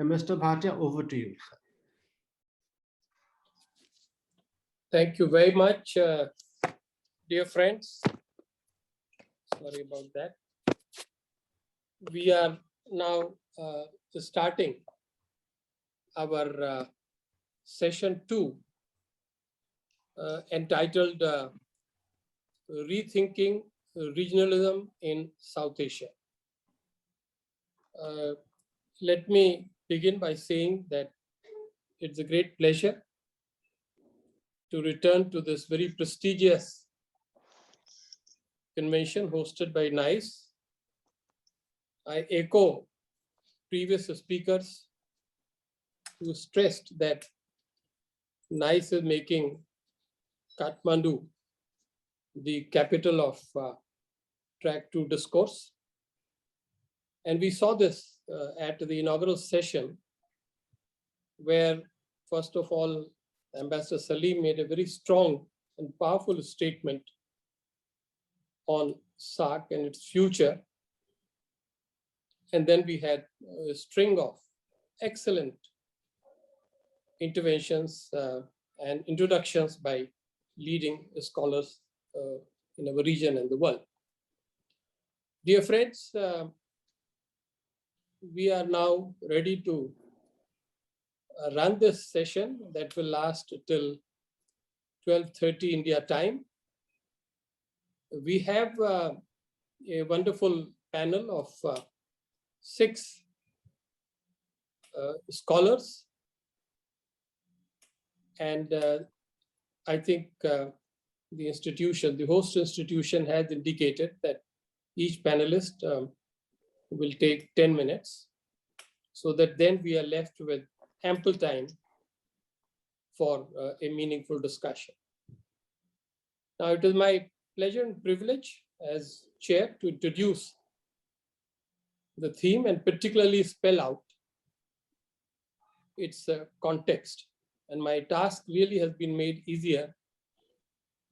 Mr. Bhatia, over to you. Thank you very much, dear friends. Sorry about that. We are now starting our session 2 entitled Rethinking Regionalism in South Asia. Let me begin by saying that it's a great pleasure to return to this very prestigious convention hosted by NICE. I echo previous speakers who stressed that NICE is making Kathmandu the capital of Track 2 discourse. And we saw this at the inaugural session, where, first of all, Ambassador Salim made a very strong and powerful statement on SAARC and its future. And then we had a string of excellent interventions and introductions by leading scholars in our region and the world. Dear friends, we are now ready to run this session that will last till 12:30 India time. We have a wonderful panel of 6 scholars, and I think the host institution has indicated that each panelist will take 10 minutes, so that then we are left with ample time for a meaningful discussion. Now, it is my pleasure and privilege as chair to introduce the theme and particularly spell out its context. And my task really has been made easier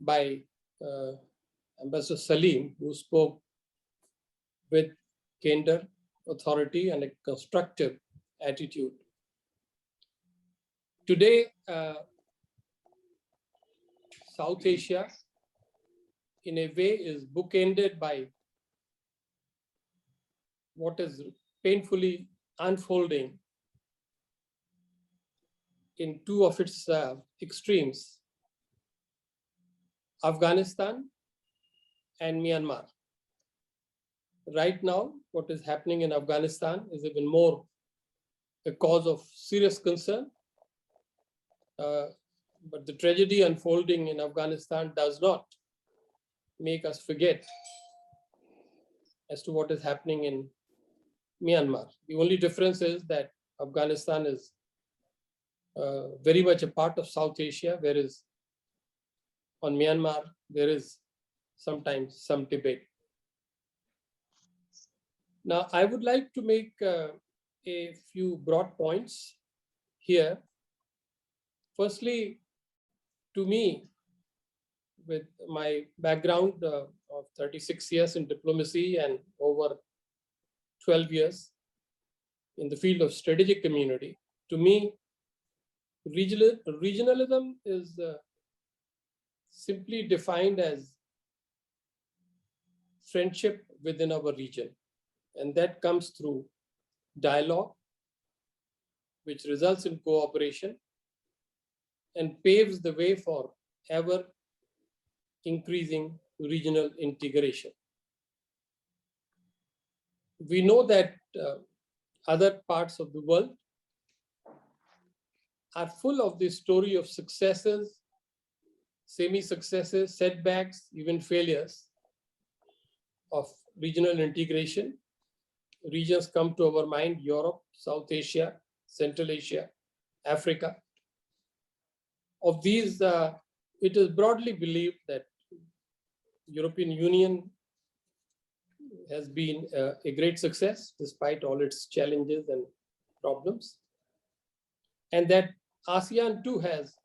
by Ambassador Salim, who spoke with candor, authority, and a constructive attitude. Today, South Asia, in a way, is bookended by what is painfully unfolding in 2 of its extremes, Afghanistan and Myanmar. Right now, what is happening in Afghanistan is even more a cause of serious concern. But the tragedy unfolding in Afghanistan does not make us forget as to what is happening in Myanmar. The only difference is that Afghanistan is very much a part of South Asia, whereas on Myanmar, there is sometimes some debate. Now, I would like to make a few broad points here. Firstly, to me, with my background of 36 years in diplomacy and over 12 years in the field of strategic community, to me, regionalism is simply defined as friendship within our region. And that comes through dialogue, which results in cooperation and paves the way for ever increasing regional integration. We know that other parts of the world are full of the story of successes, semi-successes, setbacks, even failures of regional integration. Regions come to our mind: Europe, South Asia, Central Asia, Africa. Of these, it is broadly believed that European Union has been a great success despite all its challenges and problems, and that ASEAN too has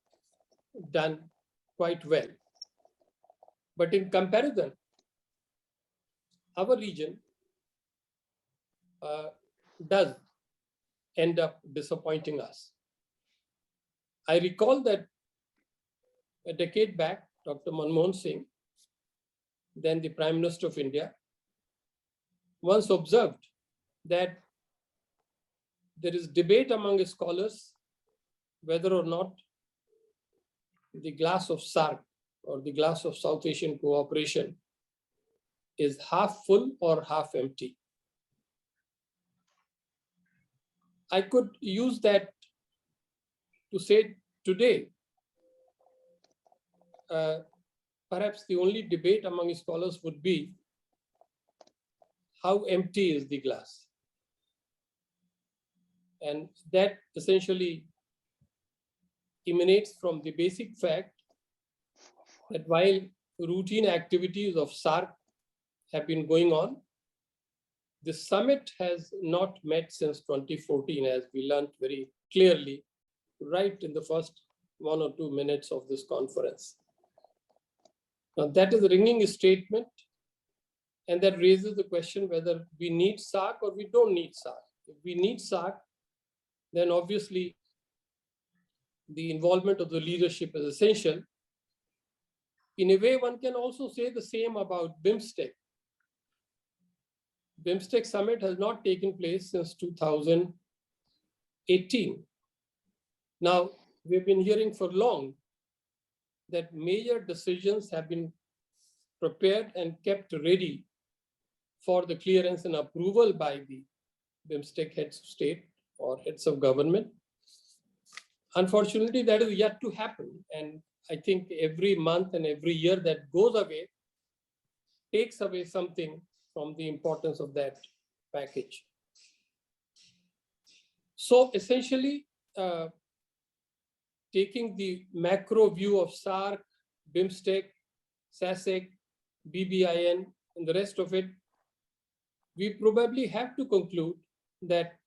done quite well. But in comparison, our region does end up disappointing us. I recall that a decade back, Dr. Manmohan Singh, then the Prime Minister of India, once observed that there is debate among scholars whether or not the glass of SAARC or the glass of South Asian cooperation is half full or half empty. I could use that to say today, perhaps the only debate among scholars would be how empty is the glass. And that essentially emanates from the basic fact that while routine activities of SAARC have been going on, the summit has not met since 2014, as we learned very clearly right in the first 1 or 2 minutes of this conference. Now, that is a ringing statement, and that raises the question whether we need SAARC or we don't need SAARC. If we need SAARC, then obviously the involvement of the leadership is essential. In a way, one can also say the same about BIMSTEC. BIMSTEC summit has not taken place since 2018. Now, we've been hearing for long that major decisions have been prepared and kept ready for the clearance and approval by the BIMSTEC heads of state or heads of government. Unfortunately, that is yet to happen. And I think every month and every year that goes away takes away something from the importance of that package. So essentially, taking the macro view of SAARC, BIMSTEC, SASEC, BBIN, and the rest of it, we probably have to conclude that,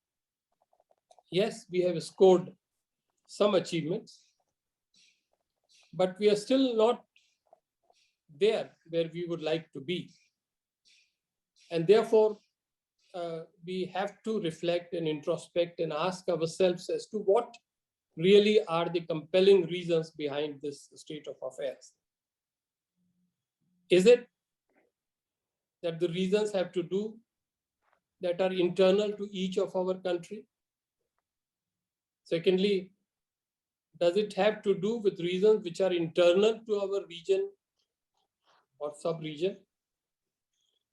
yes, we have scored some achievements, but we are still not there where we would like to be. And therefore, we have to reflect and introspect and ask ourselves as to what really are the compelling reasons behind this state of affairs. Is it that the reasons have to do that are internal to each of our country? Secondly, does it have to do with reasons which are internal to our region or sub-region?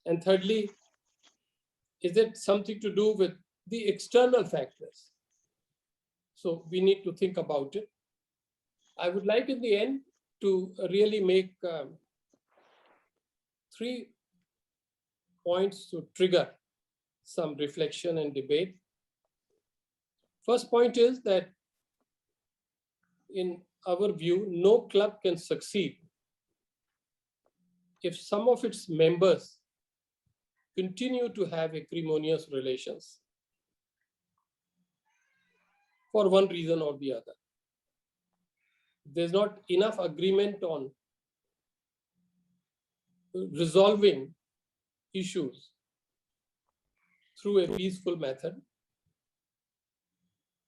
And thirdly, is it something to do with the external factors? So we need to think about it. I would like in the end to really make 3 points to trigger some reflection and debate. First point is that in our view, no club can succeed if some of its members continue to have acrimonious relations for one reason or the other. There's not enough agreement on resolving issues through a peaceful method,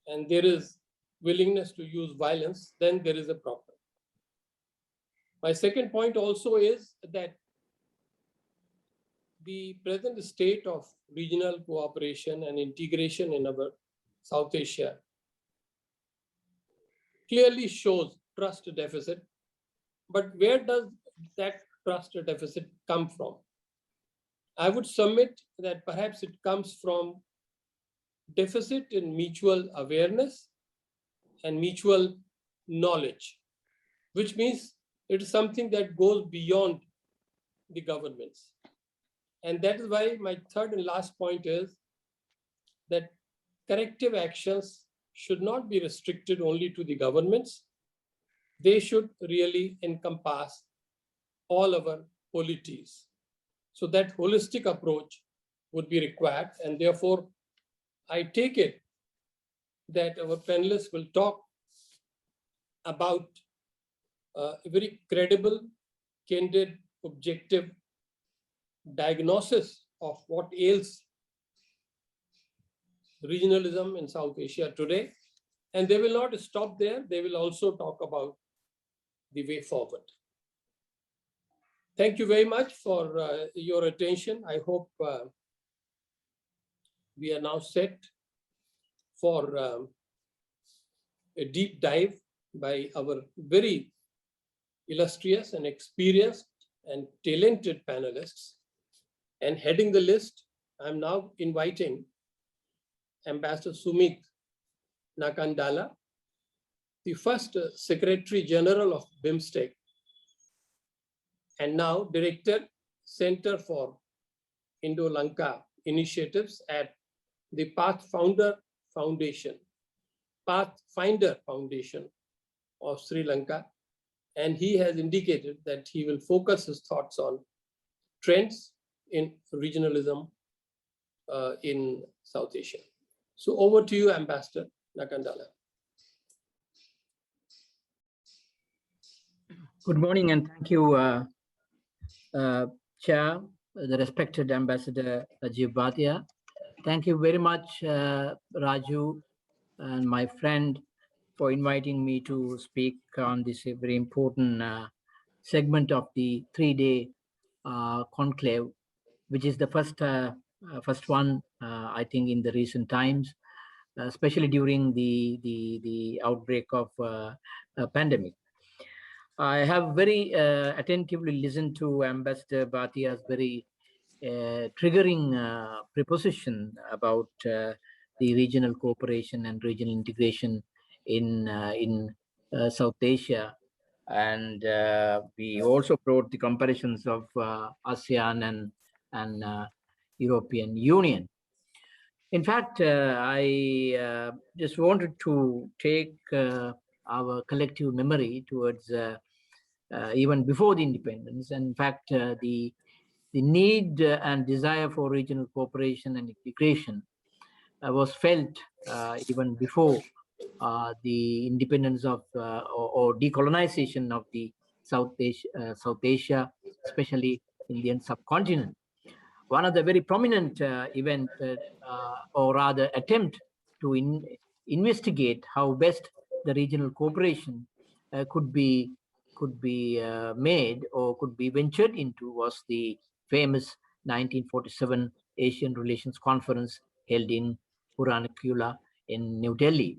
and there is willingness to use violence, then there is a problem. My second point also is that the present state of regional cooperation and integration in our South Asia clearly shows trust deficit. But where does that trust deficit come from? I would submit that perhaps it comes from deficit in mutual awareness and mutual knowledge, which means it is something that goes beyond the governments. And that is why my third and last point is that corrective actions should not be restricted only to the governments. They should really encompass all our polities. So that holistic approach would be required. And therefore, I take it that our panelists will talk about a very credible, candid, objective diagnosis of what ails regionalism in South Asia today. And they will not stop there. They will also talk about the way forward. Thank you very much for your attention. I hope we are now set for a deep dive by our very illustrious and experienced and talented panelists. And heading the list, I'm now inviting Ambassador Sumit Nakandala, the first Secretary General of BIMSTEC, and now Director, Center for Indo-Lanka Initiatives at the Pathfinder Foundation of Sri Lanka. And he has indicated that he will focus his thoughts on trends in regionalism in South Asia. So over to you, Ambassador Nakandala. Good morning, and thank you, Chair, the respected Ambassador Rajiv Bhatia. Thank you very much, Raju and my friend, for inviting me to speak on this very important segment of the three-day conclave, which is the first one, I think, in the recent times, especially during the outbreak of a pandemic. I have very attentively listened to Ambassador Bhatia's very triggering proposition about the regional cooperation and regional integration in South Asia. And we also brought the comparisons of ASEAN and European Union. In fact, I just wanted to take our collective memory towards even before the independence. And in fact, the need and desire for regional cooperation and integration was felt even before the independence of or decolonization of the South Asia, especially Indian subcontinent. One of the very prominent event, or rather attempt to investigate how best the regional cooperation could be made or could be ventured into was the famous 1947 Asian Relations Conference held in Puranikula in New Delhi.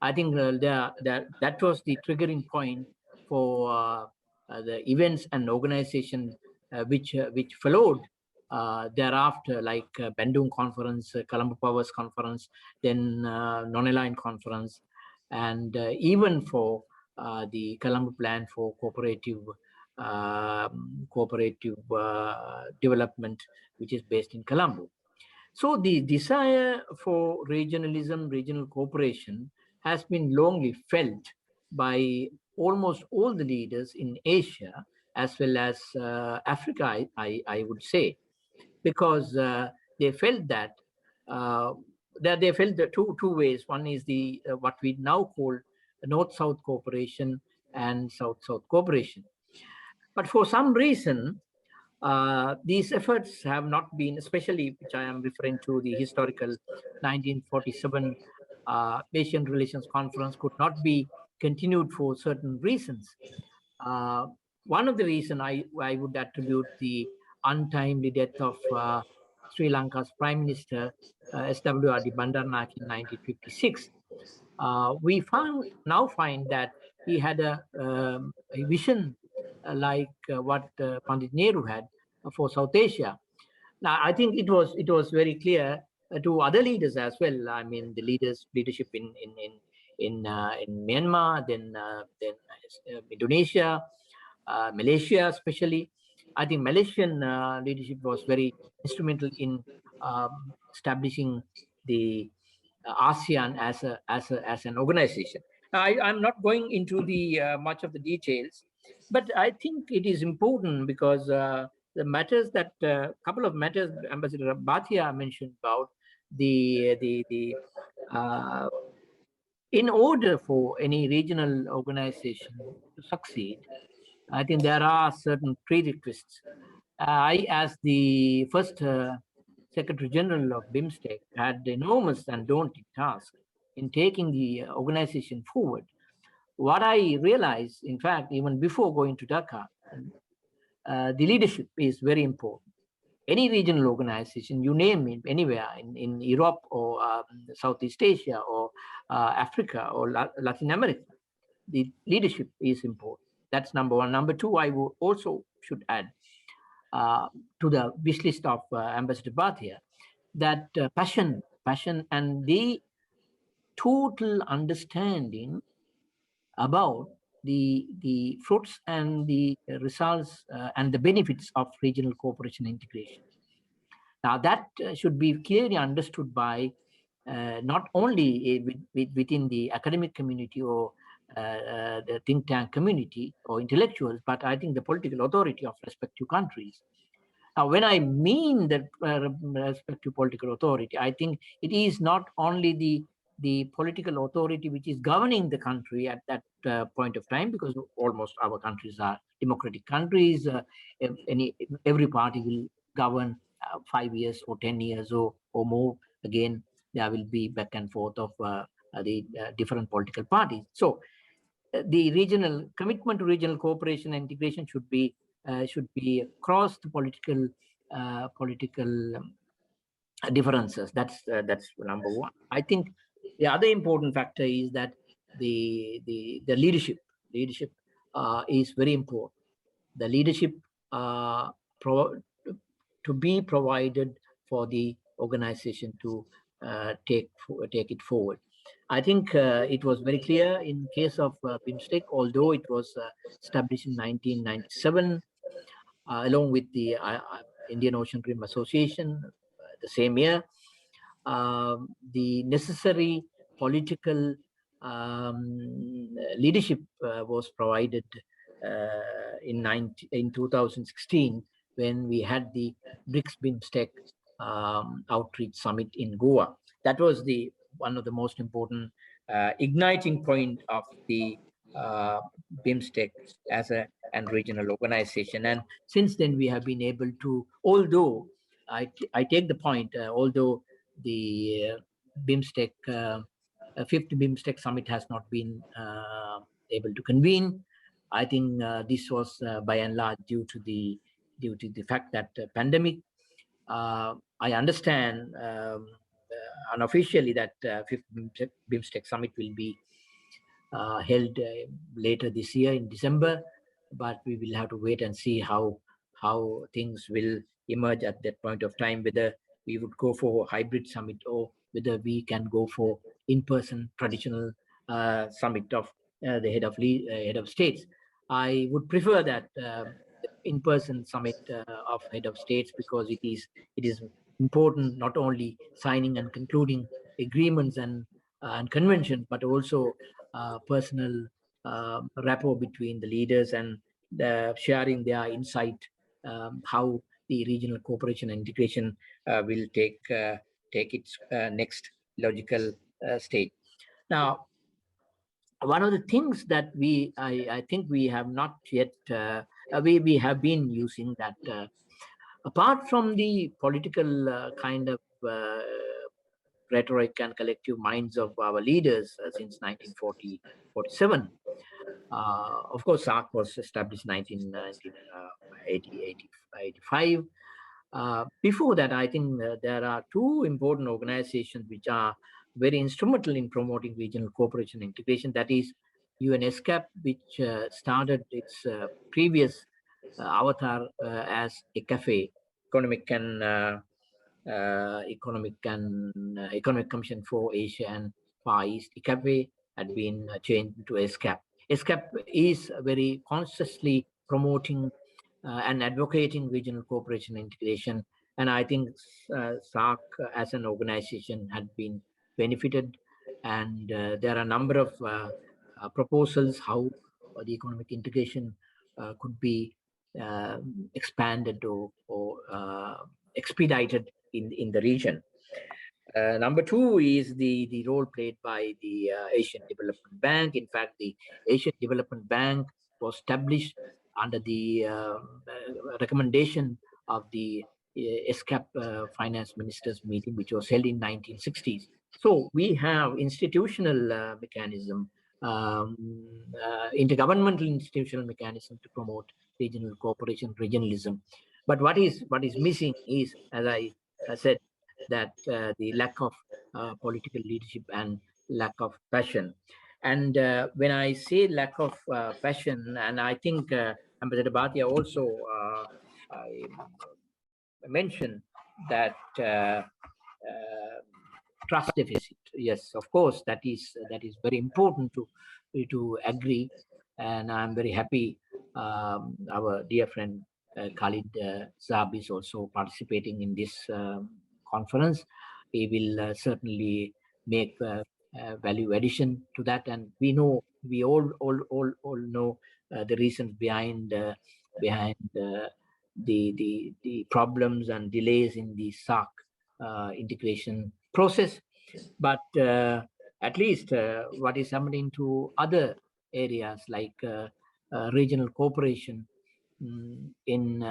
I think that was the triggering point for the events and organization which followed thereafter, like Bandung Conference, Colombo Powers Conference, then Non-Aligned Conference, and even for the Colombo Plan for Cooperative Development, which is based in Colombo. So the desire for regionalism, regional cooperation, has been longly felt by almost all the leaders in Asia, as well as Africa, I would say, because they felt that they felt the two ways. One is the what we now call North-South cooperation and South-South cooperation. But for some reason, these efforts have not been, especially which I am referring to the historical 1947 Asian Relations Conference, could not be continued for certain reasons. One of the reasons I would attribute the untimely death of Sri Lanka's Prime Minister S.W.R.D. Bandaranaike in 1956. We now find that he had a vision like what Pandit Nehru had for South Asia. Now, I think it was very clear to other leaders as well. I mean, the leadership in Myanmar, then Indonesia, Malaysia, especially. I think Malaysian leadership was very instrumental in establishing the ASEAN as an organization. Now, I'm not going into the much of the details, but I think it is important because the matters that couple of matters Ambassador Bhatia mentioned about in order for any regional organization to succeed, I think there are certain prerequisites. I, as the first Secretary General of BIMSTEC, had the enormous and daunting task in taking the organization forward. What I realized, in fact, even before going to Dhaka, the leadership is very important. Any regional organization, you name it, anywhere in Europe or Southeast Asia or Africa or Latin America, the leadership is important. That's number one. Number two, I will also should add to the wish list of Ambassador Bhatia that passion and the total understanding about the fruits and the results and the benefits of regional cooperation integration. Now that should be clearly understood by not only within the academic community or the think tank community or intellectuals, but I think the political authority of respective countries. Now, when I mean the respective political authority, I think it is not only the political authority which is governing the country at that point of time, because almost our countries are democratic countries. Every party will govern 5 years or 10 years or more. Again, there will be back and forth of the different political parties. So the regional commitment to regional cooperation and integration should be across the political differences. That's number one. I think the other important factor is that the leadership is very important. The leadership to be provided for the organization to take it forward. I think it was very clear in case of BIMSTEC, although it was established in 1997, along with the Indian Ocean Rim Association the same year. The necessary political leadership was provided in 2016 when we had the BRICS BIMSTEC outreach summit in Goa. That was one of the most important igniting point of the BIMSTEC as a regional organization. And since then we have been able to, although I take the point, although the BIMSTEC, fifth BIMSTEC summit has not been able to convene, I think this was by and large due to the fact that pandemic. I understand unofficially that fifth BIMSTEC summit will be held later this year in December, but we will have to wait and see how things will emerge at that point of time, whether we would go for a hybrid summit or whether we can go for in-person traditional summit of the head of states. I would prefer that in-person summit of head of states, because it is important not only signing and concluding agreements and conventions, but also personal rapport between the leaders and sharing their insight how the regional cooperation and integration will take its next logical stage. Now, one of the things that I think we have not yet we have been using that apart from the political kind of rhetoric and collective minds of our leaders since 1947. Of course, SAARC was established in 1985. Before that, I think there are two important organizations which are very instrumental in promoting regional cooperation and integration. That is UNESCAP, which started its previous avatar as a cafe, Economic Commission for Asia and Far East. ECAFE had been changed to ESCAP. ESCAP is very consciously promoting and advocating regional cooperation and integration. And I think SAARC as an organization had been benefited. And there are a number of proposals how the economic integration could be expanded or expedited in the region. Number two is the role played by the Asian Development Bank. In fact, the Asian Development Bank was established under the recommendation of the ESCAP finance ministers meeting, which was held in 1960s. So we have institutional mechanism, intergovernmental institutional mechanism to promote regional cooperation, regionalism. But what is missing is, as I said, that the lack of political leadership and lack of passion. And when I say lack of passion, and I think Ambassador Bhatia also mentioned that trust deficit. Yes, of course, that is very important to agree, and I'm very happy our dear friend Khalid Saab is also participating in this conference. He will certainly make value addition to that, and we all know the reasons behind the problems and delays in the SAARC integration process. But at least what is happening to other areas like regional cooperation in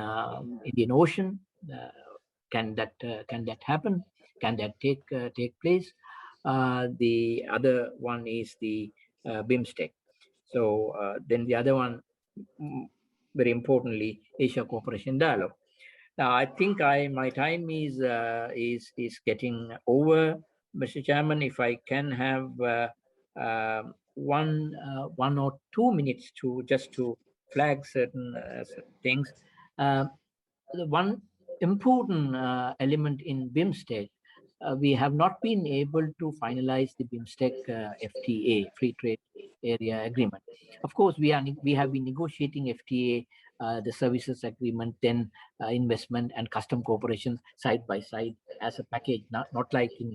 Indian Ocean, can that happen? Can that take place? The other one is the BIMSTEC. So then the other one, very importantly, Asia Cooperation Dialogue. Now, I think my time is getting over, Mr. Chairman. If I can have one or 2 minutes to flag certain things. The one important element in BIMSTEC, we have not been able to finalize the BIMSTEC FTA, Free Trade Area Agreement. Of course, we have been negotiating FTA, the services agreement, then investment and custom cooperation side by side as a package, not like in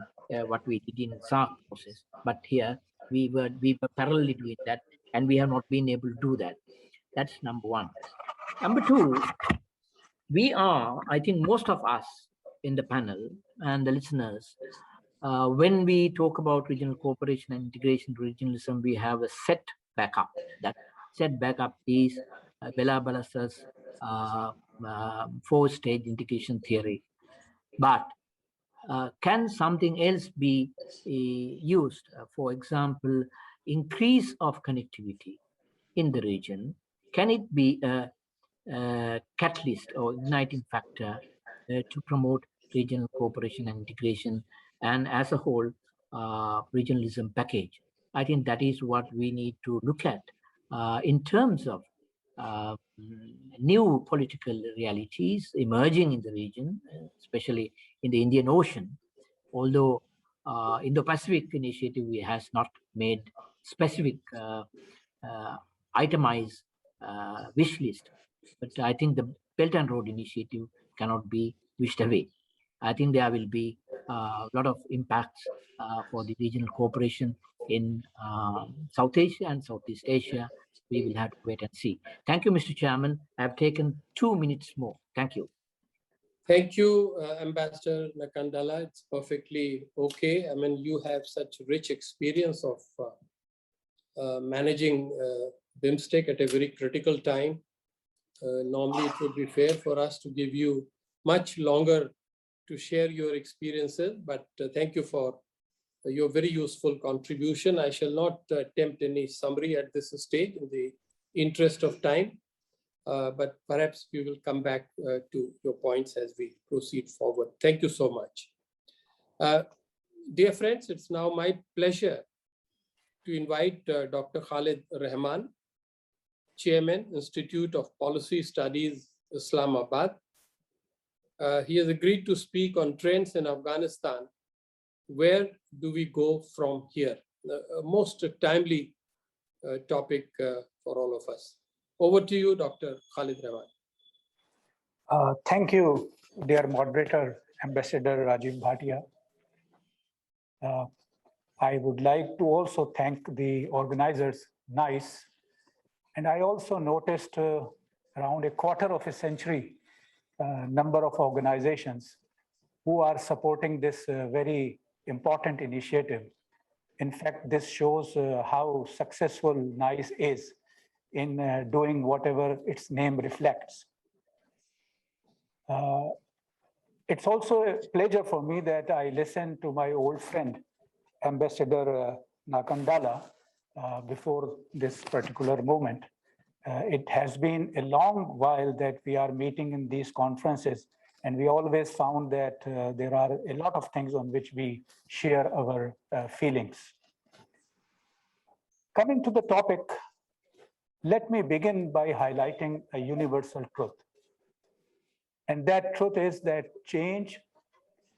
what we did in SAARC process. But here we were parallelly doing that, and we have not been able to do that. That's number one. Number two, we are, I think most of us in the panel and the listeners, when we talk about regional cooperation and integration to regionalism, we have a set backup. That set backup is Bela Balasa's 4-stage integration theory. But can something else be used? For example, increase of connectivity in the region. Can it be a catalyst or igniting factor to promote regional cooperation and integration, and as a whole regionalism package? I think that is what we need to look at in terms of new political realities emerging in the region, especially in the Indian Ocean. Although Indo-Pacific initiative has not made specific itemized wish list, but I think the Belt and Road Initiative cannot be wished away. I think there will be a lot of impacts for the regional cooperation in South Asia and Southeast Asia. We will have to wait and see. Thank you, Mr. Chairman. I've taken 2 minutes more. Thank you. Thank you, Ambassador Nakandala. It's perfectly okay. I mean, you have such rich experience of managing BIMSTEC at a very critical time. Normally, it would be fair for us to give you much longer to share your experiences, but thank you for your very useful contribution. I shall not attempt any summary at this stage in the interest of time, but perhaps we will come back to your points as we proceed forward. Thank you so much. Dear friends, it's now my pleasure to invite Dr. Khalid Rahman, Chairman, Institute of Policy Studies, Islamabad. He has agreed to speak on trends in Afghanistan. Where do we go from here? A most timely topic for all of us. Over to you, Dr. Khalid Rahman. Thank you, dear moderator, Ambassador Rajiv Bhatia. I would like to also thank the organizers, NICE. And I also noticed around a quarter of a century number of organizations who are supporting this very important initiative. In fact, this shows how successful NICE is in doing whatever its name reflects. It's also a pleasure for me that I listened to my old friend, Ambassador Nakandala, before this particular moment. It has been a long while that we are meeting in these conferences, and we always found that there are a lot of things on which we share our feelings. Coming to the topic, let me begin by highlighting a universal truth. And that truth is that change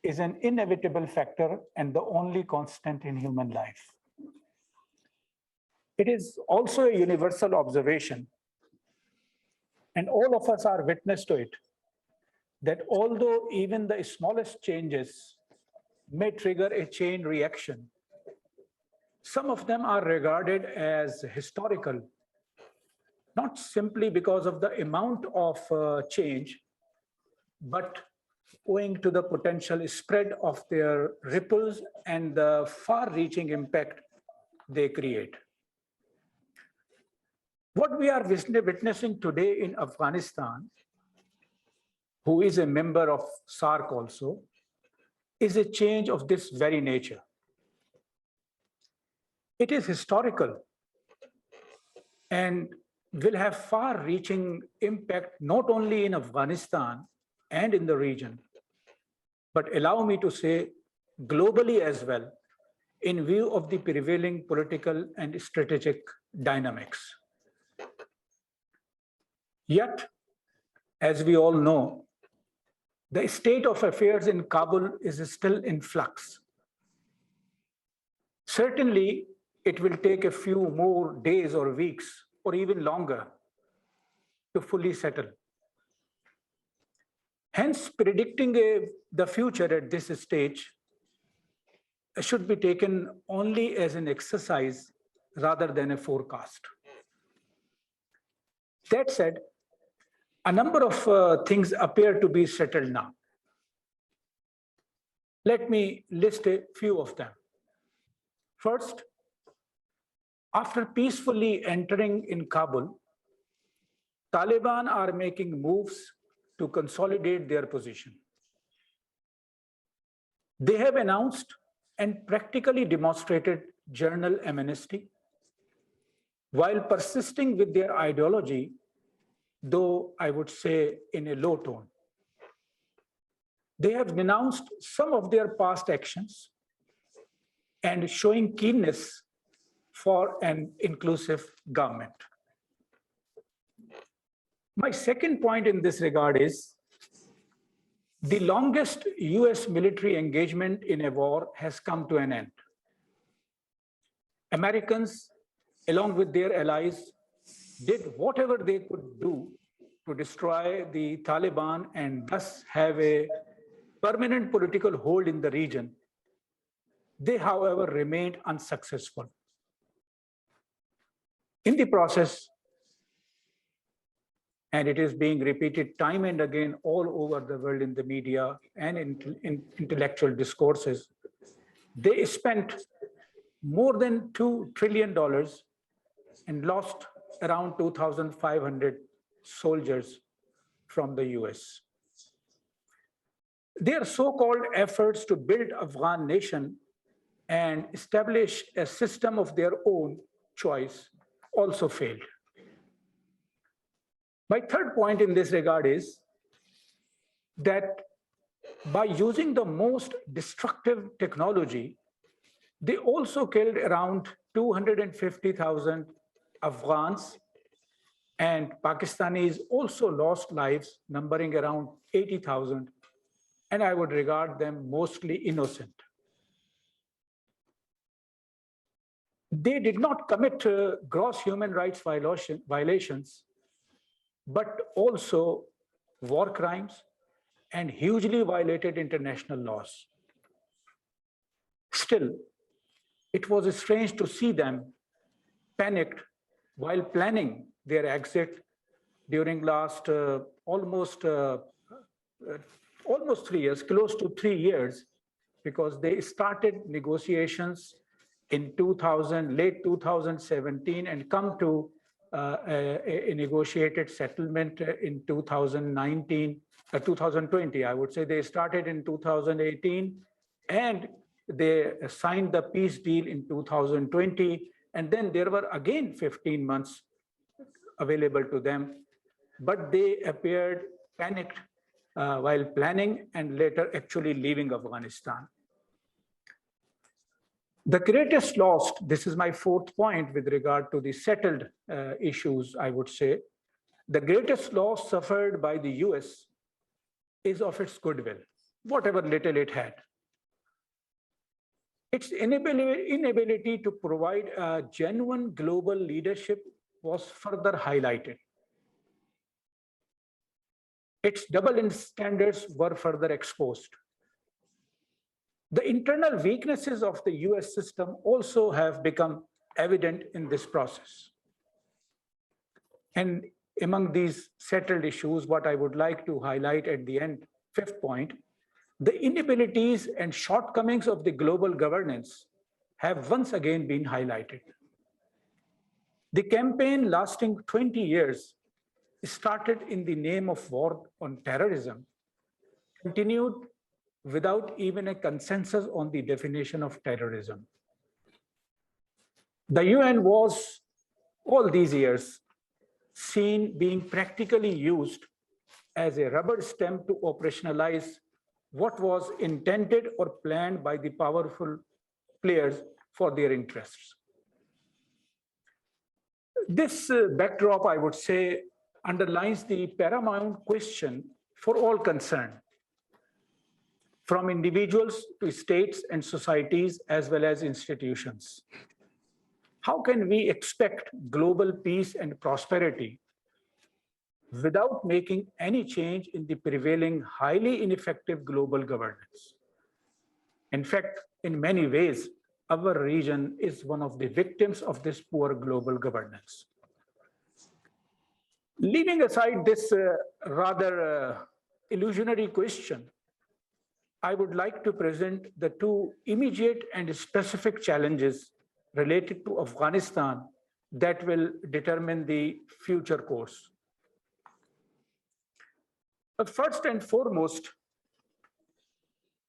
is an inevitable factor and the only constant in human life. It is also a universal observation, and all of us are witness to it, that although even the smallest changes may trigger a chain reaction, some of them are regarded as historical, not simply because of the amount of change, but owing to the potential spread of their ripples and the far-reaching impact they create. What we are witnessing today in Afghanistan, who is a member of SAARC also, is a change of this very nature. It is historical and will have far-reaching impact not only in Afghanistan and in the region, but allow me to say globally as well, in view of the prevailing political and strategic dynamics. Yet, as we all know, the state of affairs in Kabul is still in flux. Certainly, it will take a few more days or weeks or even longer to fully settle. Hence, predicting the future at this stage should be taken only as an exercise rather than a forecast. That said, a number of things appear to be settled now. Let me list a few of them. First, after peacefully entering in Kabul, Taliban are making moves to consolidate their position. They have announced and practically demonstrated journal amnesty, while persisting with their ideology, though I would say in a low tone. They have denounced some of their past actions and showing keenness for an inclusive government. My second point in this regard is the longest US military engagement in a war has come to an end. Americans, along with their allies, did whatever they could do to destroy the Taliban and thus have a permanent political hold in the region. They, however, remained unsuccessful. In the process, and it is being repeated time and again all over the world in the media and in intellectual discourses, they spent more than $2 trillion and lost around 2,500 soldiers from the US. Their so-called efforts to build Afghan nation and establish a system of their own choice also failed. My third point in this regard is that by using the most destructive technology, they also killed around 250,000 Afghans, and Pakistanis also lost lives numbering around 80,000, and I would regard them mostly innocent. They did not commit gross human rights violations, but also war crimes and hugely violated international laws. Still, it was strange to see them panicked while planning their exit during last almost 3 years, close to 3 years, because they started negotiations in late 2017 and come to a negotiated settlement in 2020. I would say they started in 2018 and they signed the peace deal in 2020. And then there were again 15 months available to them, but they appeared panicked while planning and later actually leaving Afghanistan. The greatest loss, this is my fourth point with regard to the settled issues, I would say, the greatest loss suffered by the US is of its goodwill, whatever little it had. Its inability to provide a genuine global leadership was further highlighted. Its double standards were further exposed. The internal weaknesses of the US system also have become evident in this process. And among these settled issues, what I would like to highlight at the end, fifth point, the inabilities and shortcomings of the global governance have once again been highlighted. The campaign lasting 20 years started in the name of war on terrorism, continued without even a consensus on the definition of terrorism. The UN was, all these years, seen being practically used as a rubber stamp to operationalize what was intended or planned by the powerful players for their interests. This backdrop, I would say, underlines the paramount question for all concerned, from individuals to states and societies, as well as institutions. How can we expect global peace and prosperity without making any change in the prevailing highly ineffective global governance? In fact, in many ways, our region is one of the victims of this poor global governance. Leaving aside this rather illusionary question, I would like to present the two immediate and specific challenges related to Afghanistan that will determine the future course. But first and foremost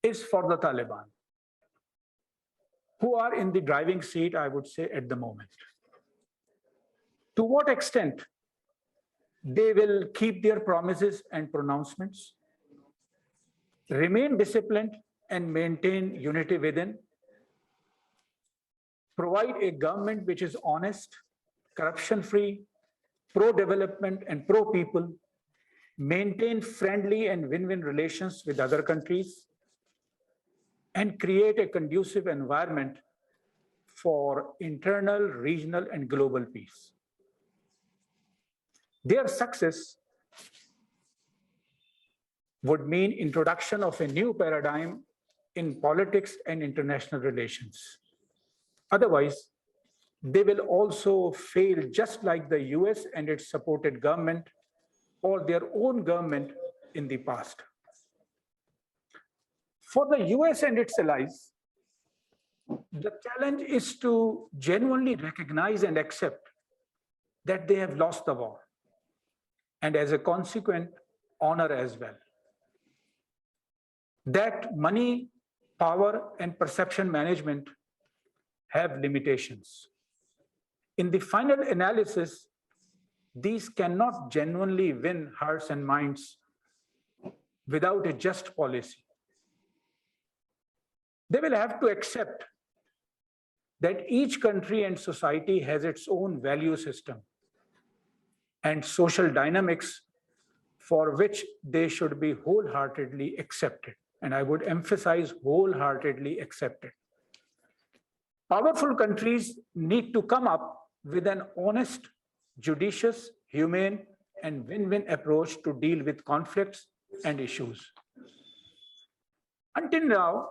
is for the Taliban, who are in the driving seat, I would say, at the moment. To what extent they will keep their promises and pronouncements, remain disciplined and maintain unity within, provide a government which is honest, corruption-free, pro-development and pro-people, maintain friendly and win-win relations with other countries, and create a conducive environment for internal, regional, and global peace. Their success would mean introduction of a new paradigm in politics and international relations. Otherwise, they will also fail just like the US and its supported government or their own government in the past. For the US and its allies, the challenge is to genuinely recognize and accept that they have lost the war, and as a consequent, honor as well. That money, power, and perception management have limitations. In the final analysis, these cannot genuinely win hearts and minds without a just policy. They will have to accept that each country and society has its own value system and social dynamics for which they should be wholeheartedly accepted. And I would emphasize wholeheartedly accepted. Powerful countries need to come up with an honest, judicious, humane, and win-win approach to deal with conflicts and issues. Until now,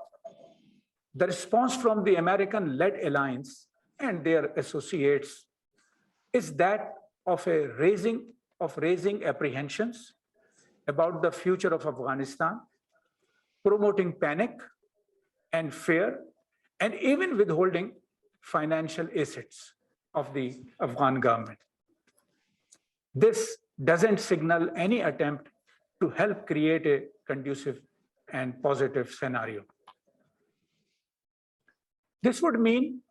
the response from the American-led alliance and their associates is that of raising apprehensions about the future of Afghanistan, promoting panic and fear, and even withholding financial assets of the Afghan government. This doesn't signal any attempt to help create a conducive and positive scenario. This would mean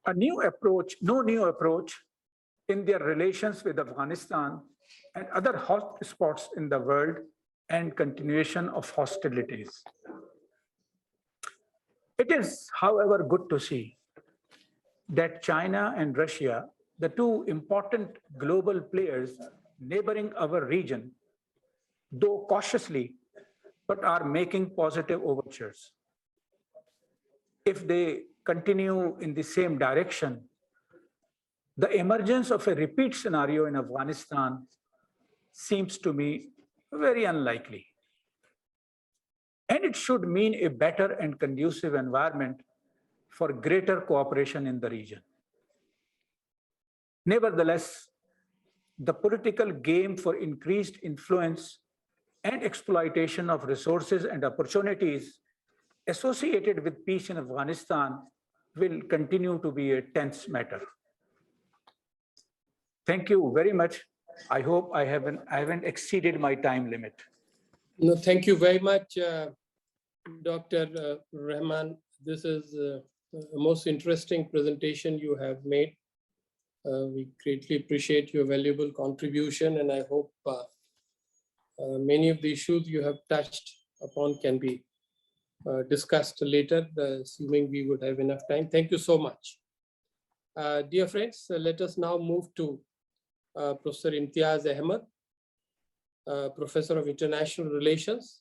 no new approach in their relations with Afghanistan and other hotspots in the world, and continuation of hostilities. It is, however, good to see that China and Russia, the two important global players neighboring our region, though cautiously, but are making positive overtures. If they continue in the same direction, the emergence of a repeat scenario in Afghanistan seems to me very unlikely. And it should mean a better and conducive environment for greater cooperation in the region. Nevertheless, the political game for increased influence and exploitation of resources and opportunities associated with peace in Afghanistan will continue to be a tense matter. Thank you very much. I hope I haven't exceeded my time limit. No, thank you very much, Dr. Rahman. This is the most interesting presentation you have made. We greatly appreciate your valuable contribution, and I hope many of the issues you have touched upon can be discussed later, assuming we would have enough time. Thank you so much. Dear friends, let us now move to Professor Imtiaz Ahmed, Professor of International Relations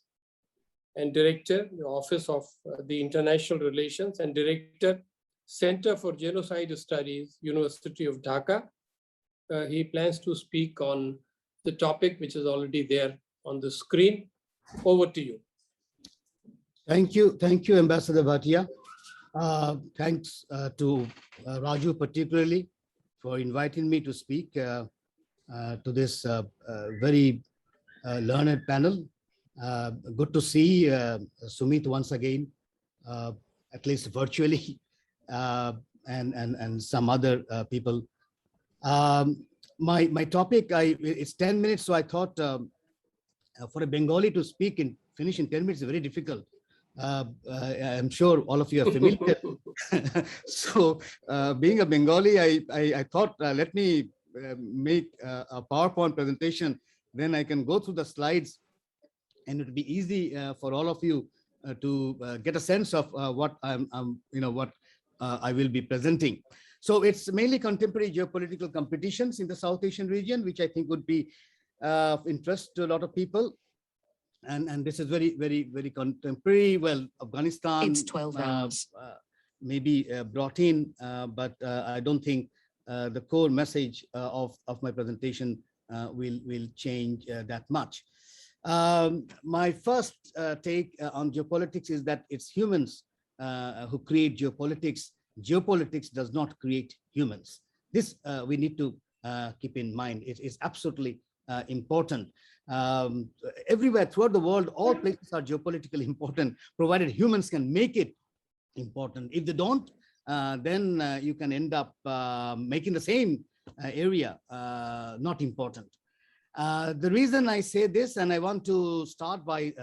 and Director, the Office of the International Relations, and Director, Center for Genocide Studies, University of Dhaka. He plans to speak on the topic which is already there on the screen. Over to you. Thank you, Ambassador Bhatia. Thanks to Raju particularly for inviting me to speak to this very learned panel. Good to see Sumit once again, at least virtually, and some other people. My topic, it's 10 minutes, so I thought for a Bengali to speak and finish in 10 minutes is very difficult. I'm sure all of you are familiar. So being a Bengali, I thought, let me make a PowerPoint presentation, then I can go through the slides and it will be easy for all of you to get a sense of what I will be presenting. So it's mainly contemporary geopolitical competitions in the South Asian region, which I think would be of interest to a lot of people. And this is very, very, very contemporary. Well, Afghanistan It's 12 rounds. Maybe brought in, but I don't think the core message of my presentation will change that much. My first take on geopolitics is that it's humans who create geopolitics. Geopolitics does not create humans. This we need to keep in mind. It is absolutely important. Everywhere throughout the world, all places are geopolitically important, provided humans can make it important. If they don't, then you can end up making the same area not important. The reason I say this, and I want to start by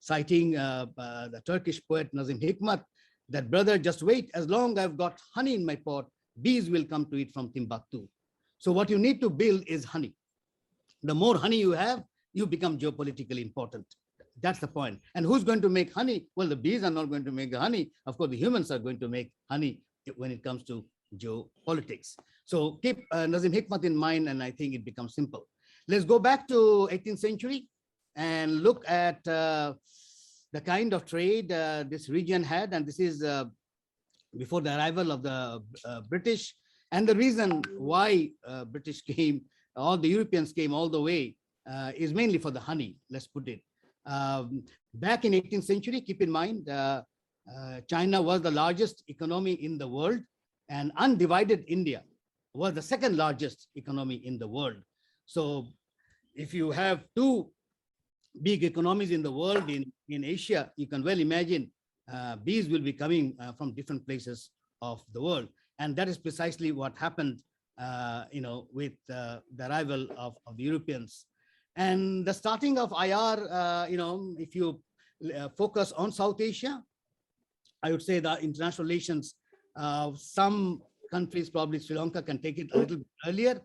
citing the Turkish poet Nazim Hikmat, that brother, just wait, as long as I've got honey in my pot, bees will come to it from Timbuktu. So what you need to build is honey. The more honey you have, you become geopolitically important. That's the point. And who's going to make honey? Well, the bees are not going to make the honey. Of course, the humans are going to make honey when it comes to geopolitics. So keep Nazim Hikmat in mind, and I think it becomes simple. Let's go back to 18th century and look at the kind of trade this region had. And this is before the arrival of the British. And the reason why British came, all the Europeans came all the way is mainly for the honey, let's put it. Back in 18th century, keep in mind, China was the largest economy in the world, and undivided India was the second largest economy in the world. So if you have two big economies in the world, in Asia, you can well imagine bees will be coming from different places of the world. And that is precisely what happened, with the arrival of the Europeans. And the starting of IR, if you focus on South Asia, I would say the international relations, some countries, probably Sri Lanka, can take it a little bit earlier,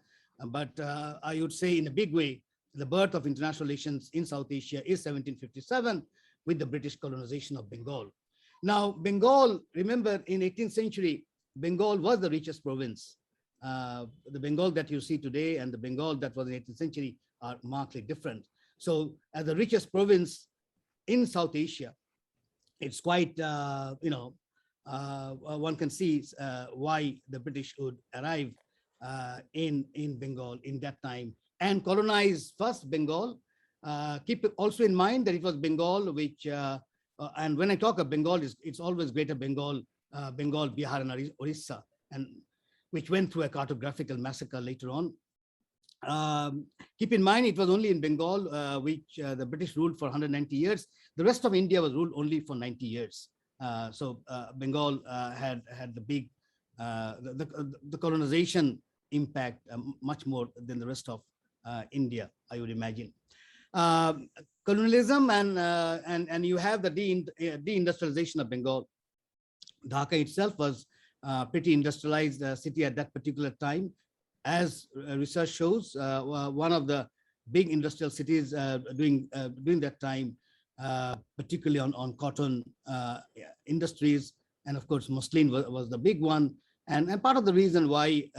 but I would say in a big way, the birth of international relations in South Asia is 1757 with the British colonization of Bengal. Now, Bengal, remember, in 18th century, Bengal was the richest province. The Bengal that you see today and the Bengal that was in 18th century are markedly different. So as the richest province in South Asia, it's quite, one can see why the British would arrive in Bengal in that time and colonize first Bengal. Keep also in mind that it was Bengal which, and when I talk of Bengal, it's always Greater Bengal, Bengal, Bihar, and Orissa, and which went through a cartographical massacre later on. Keep in mind, it was only in Bengal which the British ruled for 190 years. The rest of India was ruled only for 90 years. So Bengal had the big, the colonization impact much more than the rest of India, I would imagine. Colonialism and you have the deindustrialization of Bengal. Dhaka itself was a pretty industrialized city at that particular time. As research shows, one of the big industrial cities during that time, particularly on cotton industries, and of course muslin was the big one, and part of the reason why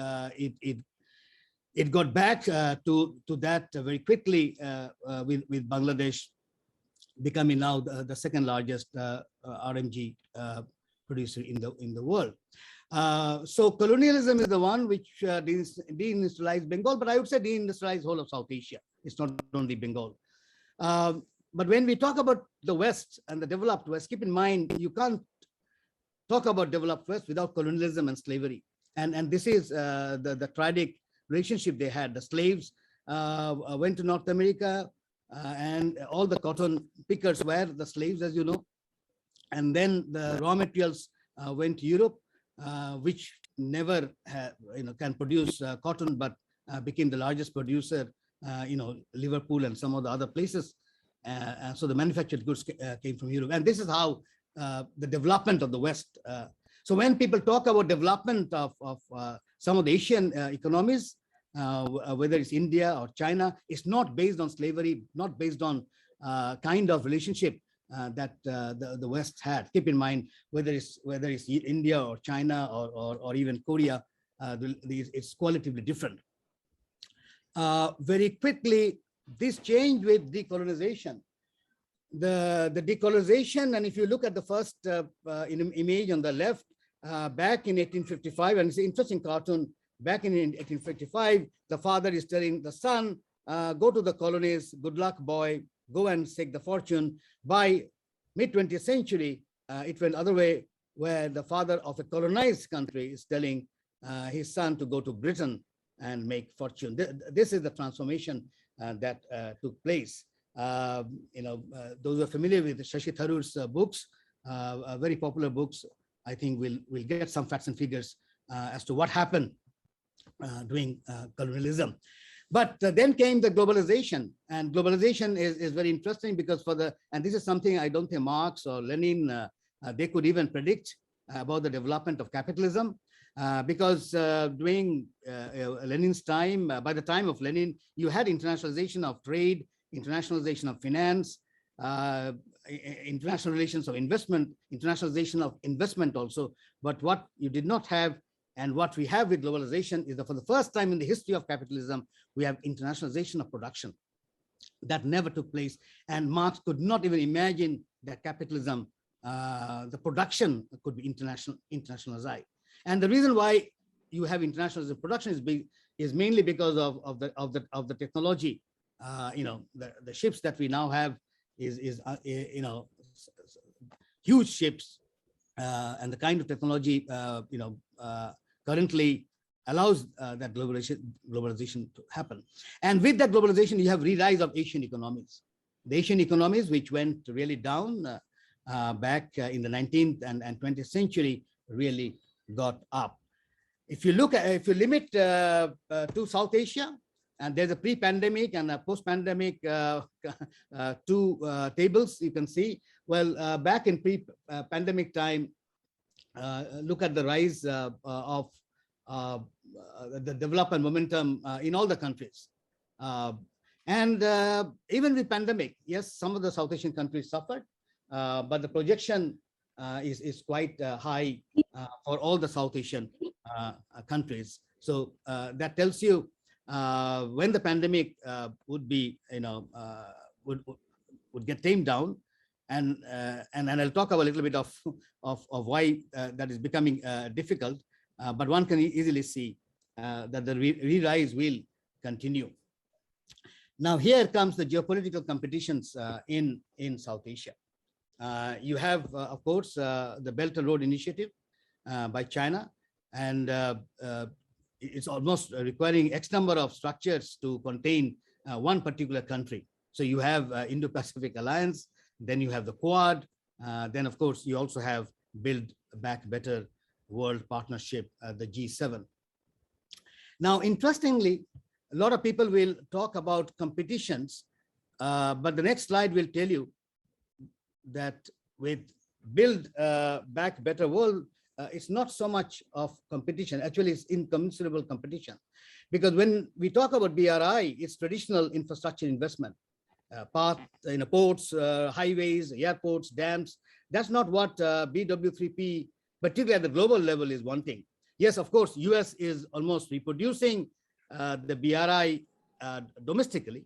it got back to that very quickly with Bangladesh becoming now the second largest RMG producer in the world. So colonialism is the one which deindustrialized Bengal, but I would say deindustrialized whole of South Asia. It's not only Bengal. But when we talk about the West and the developed West, keep in mind, you can't talk about developed West without colonialism and slavery. And this is the tragic relationship they had. The slaves went to North America and all the cotton pickers were the slaves, as you know. And then the raw materials went to Europe, which never can produce cotton, but became the largest producer, Liverpool and some of the other places. And so the manufactured goods came from Europe. And this is how the development of the West. So when people talk about development of some of the Asian economies, whether it's India or China, it's not based on slavery, not based on kind of relationship that the West had. Keep in mind, whether it's India or China or even Korea, it's qualitatively different. Very quickly, this changed with decolonization. The decolonization, and if you look at the first image on the left, back in 1855, and it's an interesting cartoon, back in 1855, the father is telling the son, go to the colonies, good luck, boy, go and seek the fortune. By mid-20th century, it went other way, where the father of a colonized country is telling his son to go to Britain and make fortune. This is the transformation that took place. Those who are familiar with Shashi Tharoor's books, very popular books, I think we'll get some facts and figures as to what happened during colonialism. But then came the globalization, and globalization is very interesting because and this is something I don't think Marx or Lenin, they could even predict about the development of capitalism, because during Lenin's time, by the time of Lenin, you had internationalization of trade, internationalization of finance, international relations of investment, internationalization of investment also. But what you did not have, and what we have with globalization, is that for the first time in the history of capitalism, we have internationalization of production. That never took place. And Marx could not even imagine that capitalism, the production could be internationalized. And the reason why you have internationalized production is mainly because of the technology. The ships that we now have is huge ships, and the kind of technology currently allows that globalization to happen. And with that globalization, you have re-rise of Asian economies. The Asian economies, which went really down back in the 19th and 20th century, really got up. If you limit to South Asia, and there's a pre-pandemic and a post-pandemic two tables you can see. Well, back in pre-pandemic time, look at the rise of the development momentum in all the countries. And even with pandemic, yes, some of the South Asian countries suffered, but the projection is quite high for all the South Asian countries. So that tells you when the pandemic would be, would get tamed down, and I'll talk about a little bit of why that is becoming difficult. But one can easily see that the re-rise will continue. Now here comes the geopolitical competitions in South Asia. You have, of course, the Belt and Road Initiative by China, and it's almost requiring X number of structures to contain one particular country. So you have Indo-Pacific Alliance, then you have the Quad, then of course you also have Build Back Better World Partnership, the G7. Now, interestingly, a lot of people will talk about competitions, but the next slide will tell you that with Build Back Better World, it's not so much of competition. Actually, it's incommensurable competition, because when we talk about BRI, it's traditional infrastructure investment, ports, highways, airports, dams. That's not what BW3P, particularly at the global level, is wanting. Yes, of course, US is almost reproducing the BRI domestically,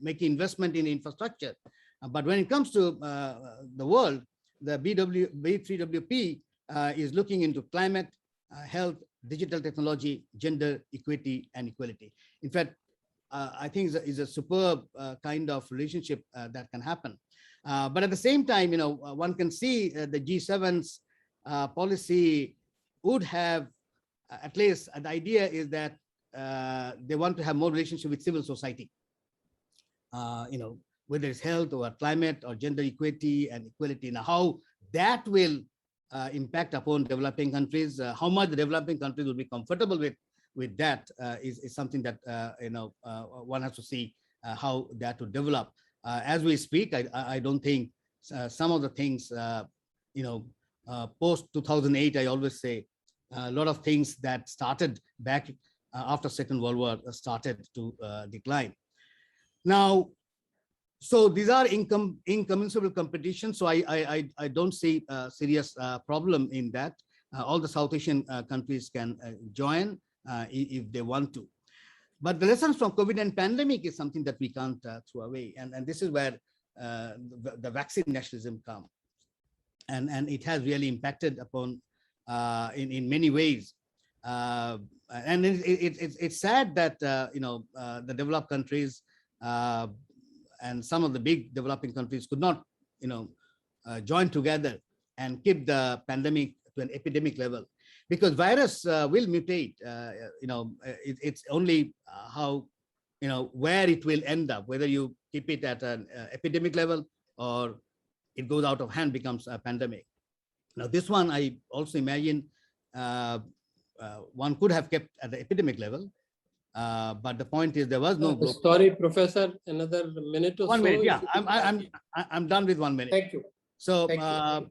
making investment in infrastructure. But when it comes to the world, the B3WP is looking into climate, health, digital technology, gender equity, and equality. In fact, I think is a superb kind of relationship that can happen. But at the same time, one can see the G7's policy would have, at least the idea is that they want to have more relationship with civil society, whether it's health or climate or gender equity and equality. Now, how that will impact upon developing countries, how much the developing countries will be comfortable with that is something that one has to see how that will develop. As we speak, I don't think some of the things, post 2008, I always say a lot of things that started back after Second World War started to decline. Now, so these are incommensurable competition. So I don't see a serious problem in that. All the South Asian countries can join if they want to. But the lessons from COVID and pandemic is something that we can't throw away. And this is where the vaccine nationalism comes. And it has really impacted upon in many ways. And it's sad that, the developed countries and some of the big developing countries could not, join together and keep the pandemic to an epidemic level, because virus will mutate. It's only how, where it will end up, whether you keep it at an epidemic level or it goes out of hand, becomes a pandemic. Now, this one, I also imagine one could have kept at the epidemic level. But the point is, there was no. Sorry, Professor, another minute or 1 so. minute, yeah, I'm done with 1 minute. Thank you. So, Thank you.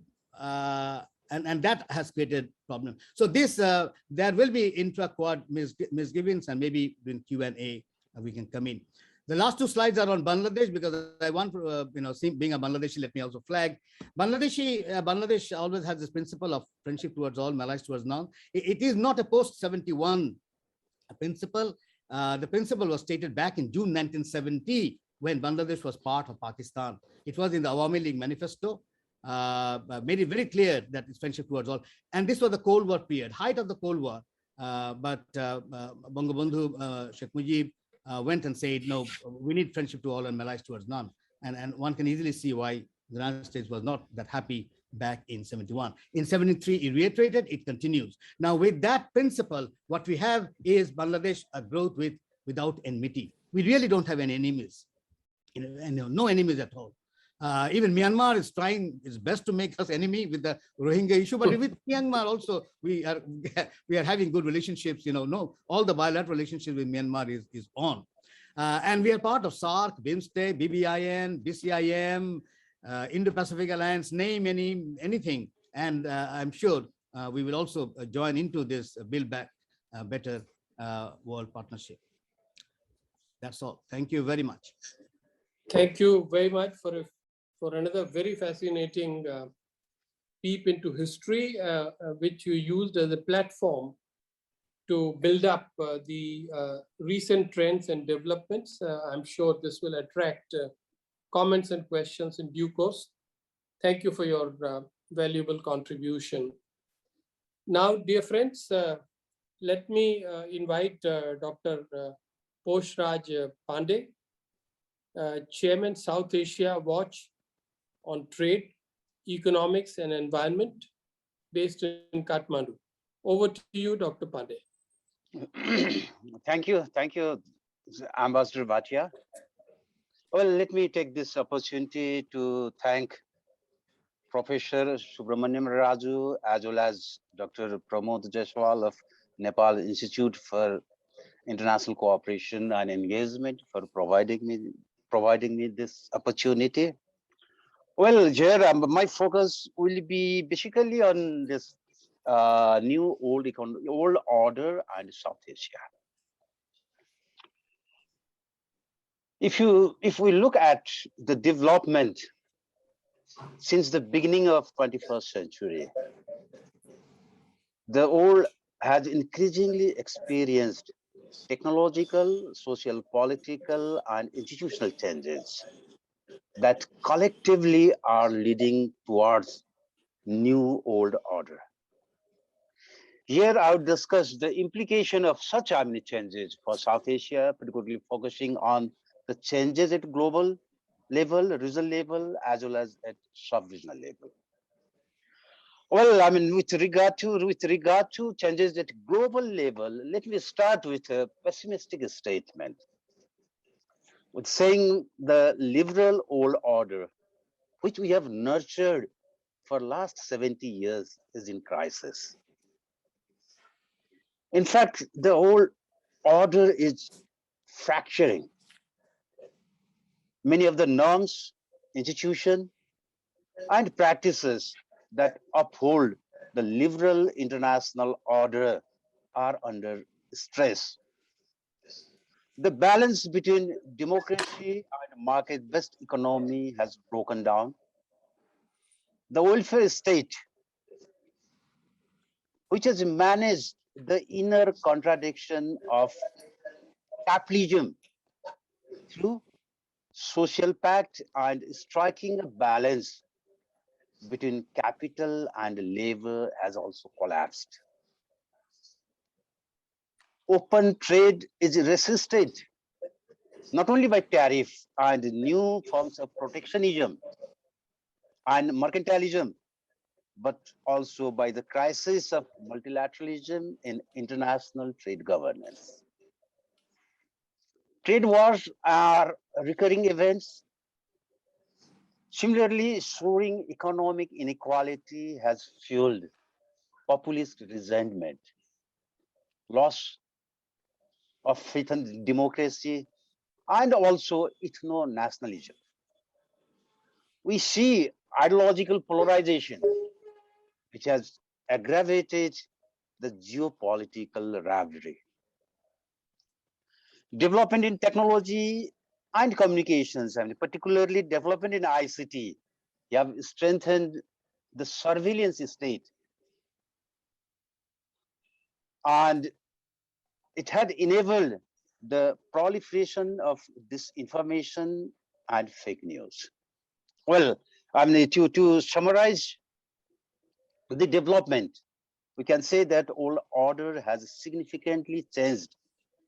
And that has created problem. So this, there will be intra-quad misgivings, and maybe in Q&A we can come in. The last two slides are on Bangladesh, because I want, being a Bangladeshi, let me also flag. Bangladesh always has this principle of friendship towards all, allies towards none. It is not a post-71 principle. The principle was stated back in June 1970, when Bangladesh was part of Pakistan. It was in the Awami League manifesto, made it very clear that it's friendship towards all. And this was the Cold War period, height of the Cold War. But Bangabandhu Sheikh Mujib went and said, no, we need friendship to all and allies towards none. And one can easily see why the United States was not that happy back in 71. In 73, it reiterated, it continues. Now, with that principle, what we have is Bangladesh, a growth without enmity. We really don't have any enemies, and no enemies at all. Even Myanmar is trying its best to make us enemy with the Rohingya issue, but with Myanmar also we are having good relationships. No, all the bilateral relationships with Myanmar is on, and we are part of SAARC, BIMSTEC, BBIN, BCIM, Indo-Pacific Alliance. Name anything, and I'm sure we will also join into this Build Back Better World Partnership. That's all. Thank you very much. Thank you very much for another very fascinating peep into history, which you used as a platform to build up the recent trends and developments. I'm sure this will attract comments and questions in due course. Thank you for your valuable contribution. Now, dear friends, let me invite Dr. Posh Pandey, Chairman, South Asia Watch on Trade, Economics and Environment, based in Kathmandu. Over to you, Dr. Pandey. Thank you, Ambassador Bhatia. Well, let me take this opportunity to thank Professor Subramaniam Raju as well as Dr. Pramod Jaiswal of Nepal Institute for International Cooperation and Engagement for providing me this opportunity. Well, here my focus will be basically on this new old order and South Asia. If we look at the development since the beginning of 21st century, the world has increasingly experienced technological, social, political, and institutional changes that collectively are leading towards new old order. Here I would discuss the implication of such changes for South Asia, particularly focusing on the changes at global level, regional level, as well as at sub-regional level. Well, with regard to changes at global level, let me start with a pessimistic statement, with saying the liberal old order, which we have nurtured for last 70 years, is in crisis. In fact, the whole order is fracturing. Many of the norms, institutions, and practices that uphold the liberal international order are under stress. The balance between democracy and market-based economy has broken down. The welfare state, which has managed the inner contradiction of capitalism through social pact and striking a balance between capital and labor, has also collapsed. Open trade is resisted not only by tariff and new forms of protectionism and mercantilism, but also by the crisis of multilateralism in international trade governance. Trade wars are recurring events. Similarly, soaring economic inequality has fueled populist resentment, loss of faith in democracy, and also ethno-nationalism. We see ideological polarization, which has aggravated the geopolitical rivalry. Development in technology and communications, particularly development in ICT, have strengthened the surveillance state, and it had enabled the proliferation of disinformation and fake news. Well, to summarize the development, we can say that old order has significantly changed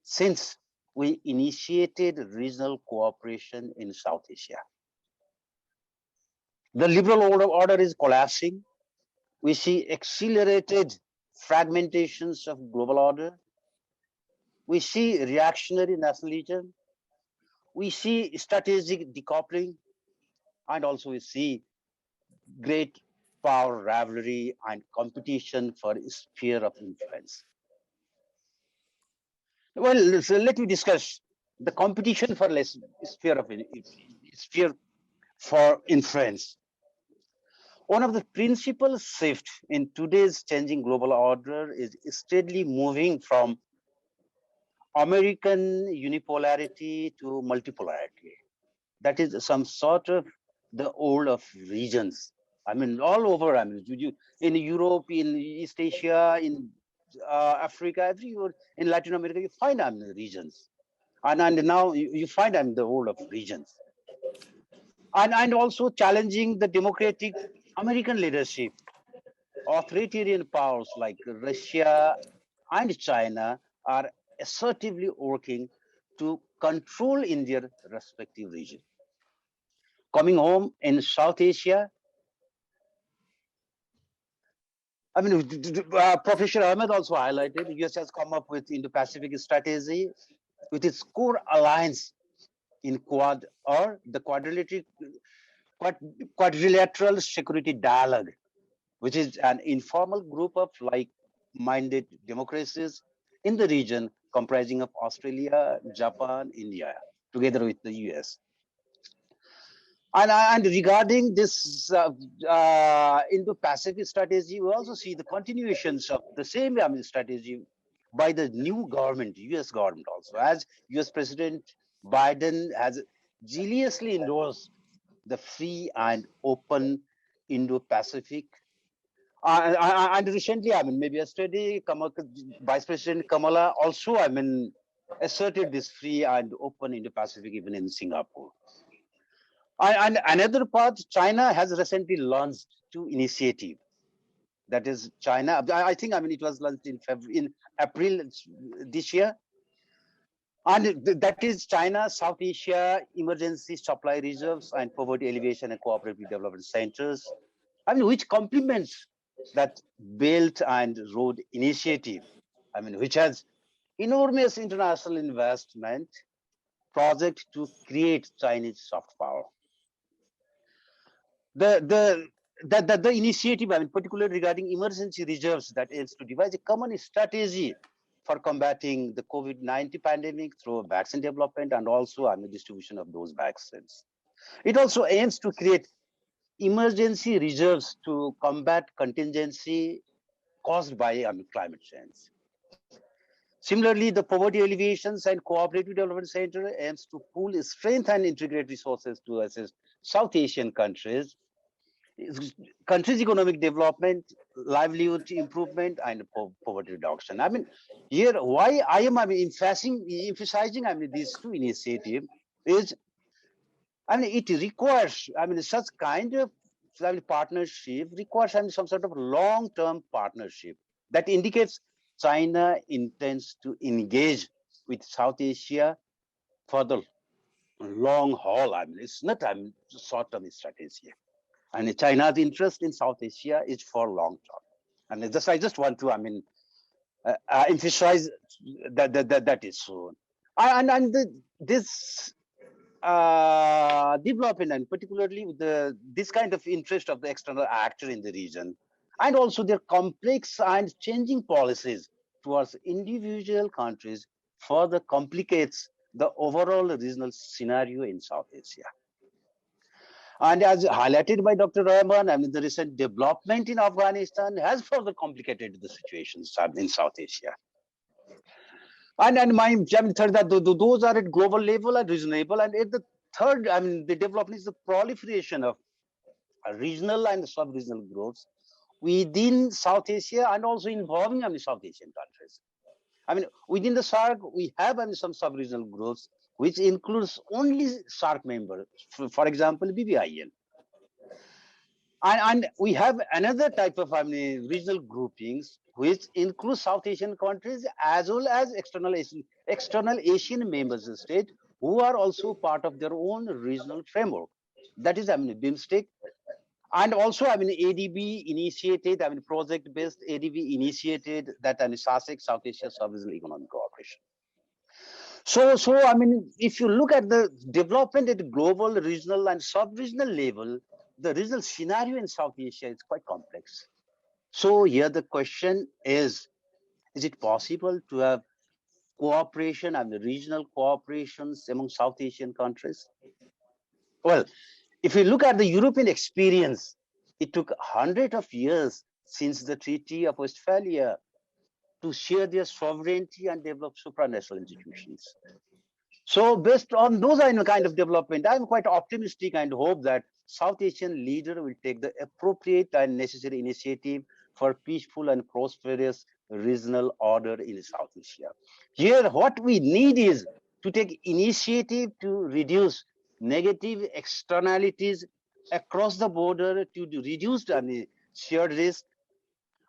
since we initiated regional cooperation in South Asia. The liberal order is collapsing. We see accelerated fragmentations of global order. We see reactionary nationalism. We see strategic decoupling. And also we see great power rivalry and competition for sphere of influence. Well, so let me discuss the competition for less sphere for influence. One of the principal shifts in today's changing global order is steadily moving from American unipolarity to multipolarity. That is some sort of the old of regions. I mean, all over. I mean, in Europe, in East Asia, in Africa, everywhere, in Latin America, you find regions. And now you find the old of regions. And also challenging the democratic American leadership. Authoritarian powers like Russia and China are assertively working to control in their respective region. Coming home in South Asia, I mean, Professor Ahmed also highlighted, the US has come up with Indo-Pacific strategy with its core alliance in Quad or the quadrilateral security dialogue, which is an informal group of like-minded democracies in the region comprising of Australia, Japan, India, together with the US. And regarding this Indo-Pacific strategy, we also see the continuations of the same strategy by the new government, US government also, as US President Biden has zealously endorsed the free and open Indo-Pacific. And recently, maybe yesterday, Vice President Kamala also, asserted this free and open Indo-Pacific even in Singapore. And another part, China has recently launched two initiatives. That is China, I think, it was launched in April this year. And that is China, South Asia Emergency Supply Reserves and Poverty Alleviation and Cooperative Development Centers, which complements that Belt and Road Initiative, which has enormous international investment project to create Chinese soft power. The initiative, particularly regarding emergency reserves, that aims to devise a common strategy for combating the COVID-19 pandemic through vaccine development and also the distribution of those vaccines. It also aims to create emergency reserves to combat contingency caused by climate change. Similarly, the Poverty Alleviations and Cooperative Development Center aims to pool strength and integrate resources to assist South Asian countries' economic development, livelihood improvement, and poverty reduction. Here why I am emphasizing these two initiatives is, it requires such kind of partnership requires some sort of long-term partnership that indicates China intends to engage with South Asia for the long haul. It's not short-term strategy. And China's interest in South Asia is for long term. And I just want to emphasize that is so. This development, and particularly with this kind of interest of the external actor in the region, and also their complex and changing policies towards individual countries, further complicates the overall regional scenario in South Asia. And as highlighted by Dr. Rahman, the recent development in Afghanistan has further complicated the situation in South Asia. And my third, that those are at global level and reasonable. And at the third, the development is the proliferation of regional and sub-regional growths within South Asia and also involving South Asian countries. Within the SAARC, we have some sub-regional growths, which includes only SAARC members, for example, BBIN. And we have another type of regional groupings, which include South Asian countries as well as external Asian members of state who are also part of their own regional framework. That is BIMSTEC. And also ADB initiated, project-based ADB initiated that SASEC, South Asia Sub-Regional Economic Cooperation. So, I mean, if you look at the development at the global, regional, and sub-regional level, the regional scenario in South Asia is quite complex. So here the question is it possible to have cooperation and the regional cooperations among South Asian countries? Well, if you look at the European experience, it took hundreds of years since the Treaty of Westphalia to share their sovereignty and develop supranational institutions. So based on those kind of development, I'm quite optimistic and hope that South Asian leader will take the appropriate and necessary initiative for peaceful and prosperous regional order in South Asia. Here, what we need is to take initiative to reduce negative externalities across the border, to reduce the shared risk,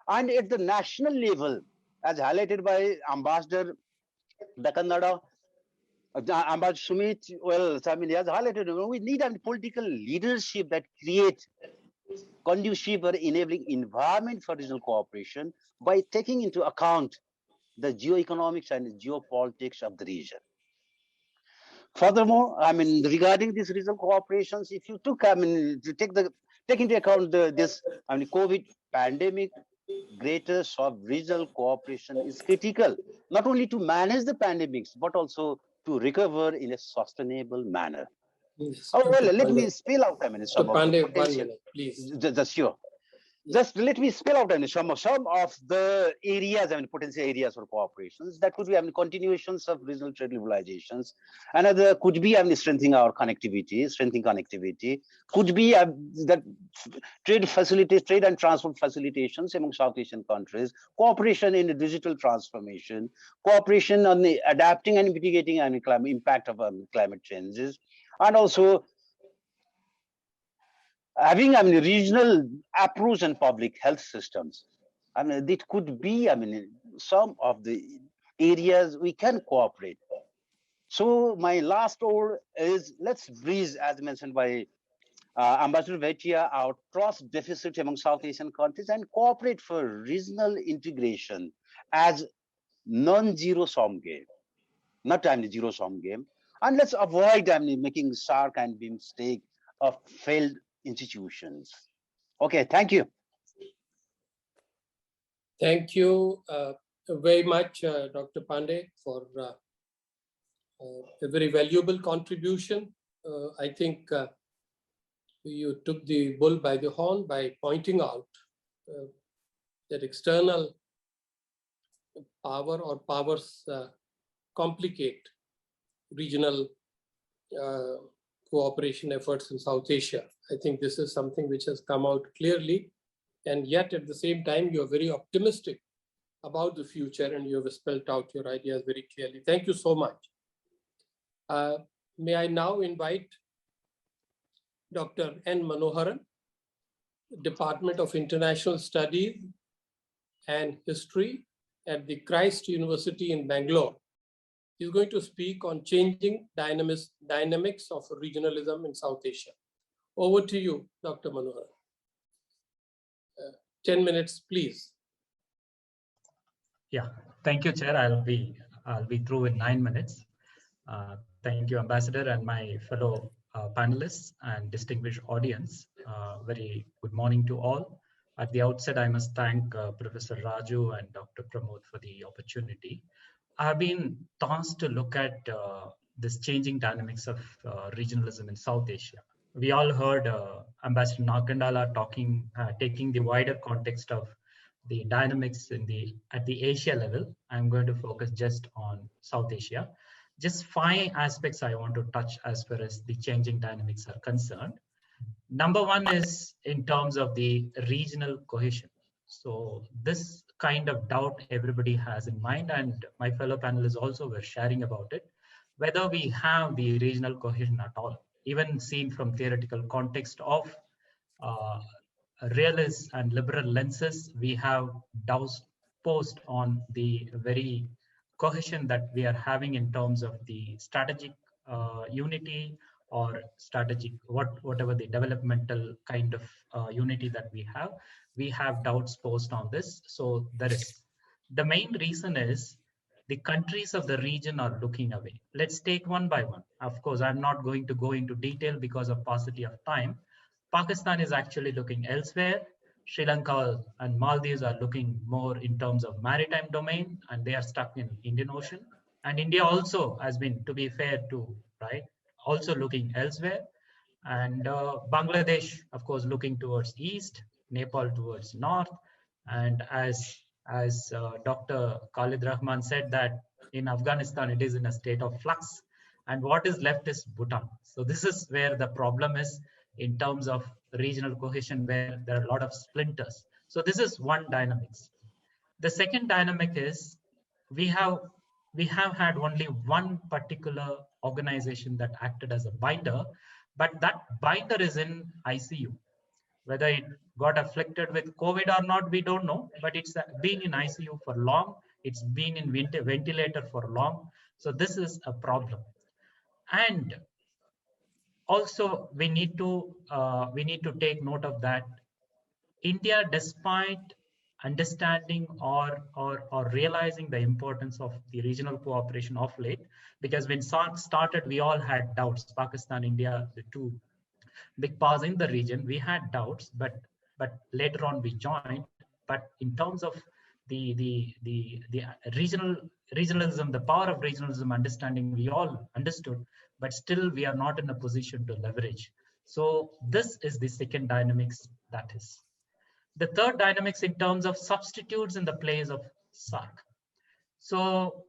and at the national level, as highlighted by Ambassador Nakandala, Ambassador Sumit, well, I mean, he has highlighted, we need a political leadership that creates conducive or enabling environment for regional cooperation by taking into account the geoeconomics and geopolitics of the region. Furthermore, I mean, regarding these regional cooperations, if you took, I mean, to take into account this, I mean, COVID pandemic, greater sub-regional cooperation is critical, not only to manage the pandemics, but also to recover in a sustainable manner. Yes, Oh, well, let Pandey. me spell out, I mean, some of the Pandey, 1 potential. minute, please. Just sure. Just let me spell out, I mean, some of the areas, I mean, potential areas for cooperations. That could be, I mean, continuations of regional trade liberalizations. Another could be, I mean, strengthening connectivity. Could be that trade and transport facilitations among South Asian countries, cooperation in the digital transformation, cooperation on the adapting and mitigating impact of climate changes, and also having, I mean, regional approach and public health systems. I mean, it could be, I mean, some of the areas we can cooperate. So my last goal is, let's bridge, as mentioned by Ambassador Bhatia, our trust deficit among South Asian countries and cooperate for regional integration as non-zero sum game, not only zero sum game. And let's avoid, I mean, making SARC and BIMSTEC of failed institutions. Okay, thank you. Thank you very much, Dr. Pandey, for a very valuable contribution. I think you took the bull by the horn by pointing out that external power or powers complicate regional cooperation efforts in South Asia. I think this is something which has come out clearly, and yet at the same time, you are very optimistic about the future and you have spelled out your ideas very clearly. Thank you so much. May I now invite Dr. N. Manoharan, Department of International Studies and History at the Christ University in Bangalore. He's going to speak on changing dynamics of regionalism in South Asia. Over to you, Dr. Manoharan. 10 minutes, please. Yeah, thank you, Chair. I'll be through in 9 minutes. Thank you, Ambassador, and my fellow panelists and distinguished audience. Very good morning to all. At the outset, I must thank Professor Raju and Dr. Pramod for the opportunity. I have been tasked to look at this changing dynamics of regionalism in South Asia. We all heard Ambassador Nakandala taking the wider context of the dynamics at the Asia level. I'm going to focus just on South Asia. Just 5 aspects I want to touch as far as the changing dynamics are concerned. Number 1 is in terms of the regional cohesion. So this kind of doubt everybody has in mind, and my fellow panelists also were sharing about it, whether we have the regional cohesion at all, even seen from theoretical context of realist and liberal lenses. We have doubts posed on the very cohesion that we are having in terms of the strategic unity or strategic, whatever the developmental kind of unity that we have doubts posed on this. So there is. The main reason is the countries of the region are looking away. Let's take one by one. Of course, I'm not going to go into detail because of paucity of time. Pakistan is actually looking elsewhere. Sri Lanka and Maldives are looking more in terms of maritime domain, and they are stuck in Indian Ocean. And India also has been, to be fair to, right, also looking elsewhere. And Bangladesh, of course, looking towards east, Nepal towards north. And as Dr. Khalid Rahman said, that in Afghanistan, it is in a state of flux. And what is left is Bhutan. So this is where the problem is in terms of regional cohesion, where there are a lot of splinters. So this is one dynamics. The second dynamic is we have had only one particular organization that acted as a binder, but that binder is in ICU. Whether it got afflicted with COVID or not, we don't know, but it's been in ICU for long. It's been in ventilator for long. So this is a problem. And also we need to take note of that. India, despite understanding or realizing the importance of the regional cooperation of late, because when SARC started, we all had doubts. Pakistan, India, the two big powers in the region, we had doubts, but later on we joined. But in terms of the regionalism, the power of regionalism understanding, we all understood, but still we are not in a position to leverage. So this is the second dynamics that is. The third dynamics in terms of substitutes in the place of SARC. So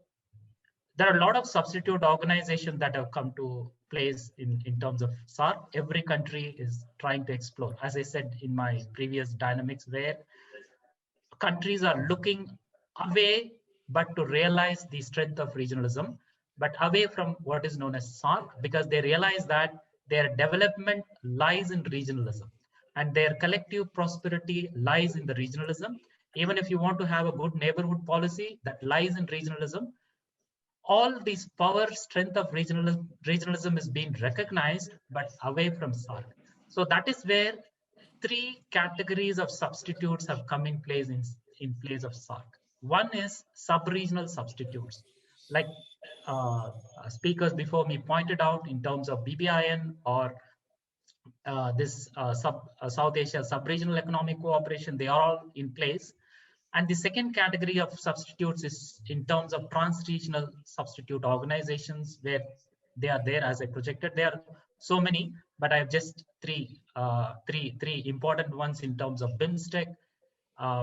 there are a lot of substitute organizations that have come to place in terms of SARC. Every country is trying to explore. As I said in my previous dynamics, where countries are looking away, but to realize the strength of regionalism, but away from what is known as SARC, because they realize that their development lies in regionalism and their collective prosperity lies in the regionalism. Even if you want to have a good neighborhood policy, that lies in regionalism. All these power strength of regionalism is being recognized, but away from SARC. So that is where three categories of substitutes have come in place in place of SARC. One is sub-regional substitutes, like speakers before me pointed out in terms of BBIN or South Asia sub-regional economic cooperation. They are all in place. And the second category of substitutes is in terms of trans-regional substitute organizations, where they are there as I projected. There are so many, but I have just three important ones in terms of BIMSTEC,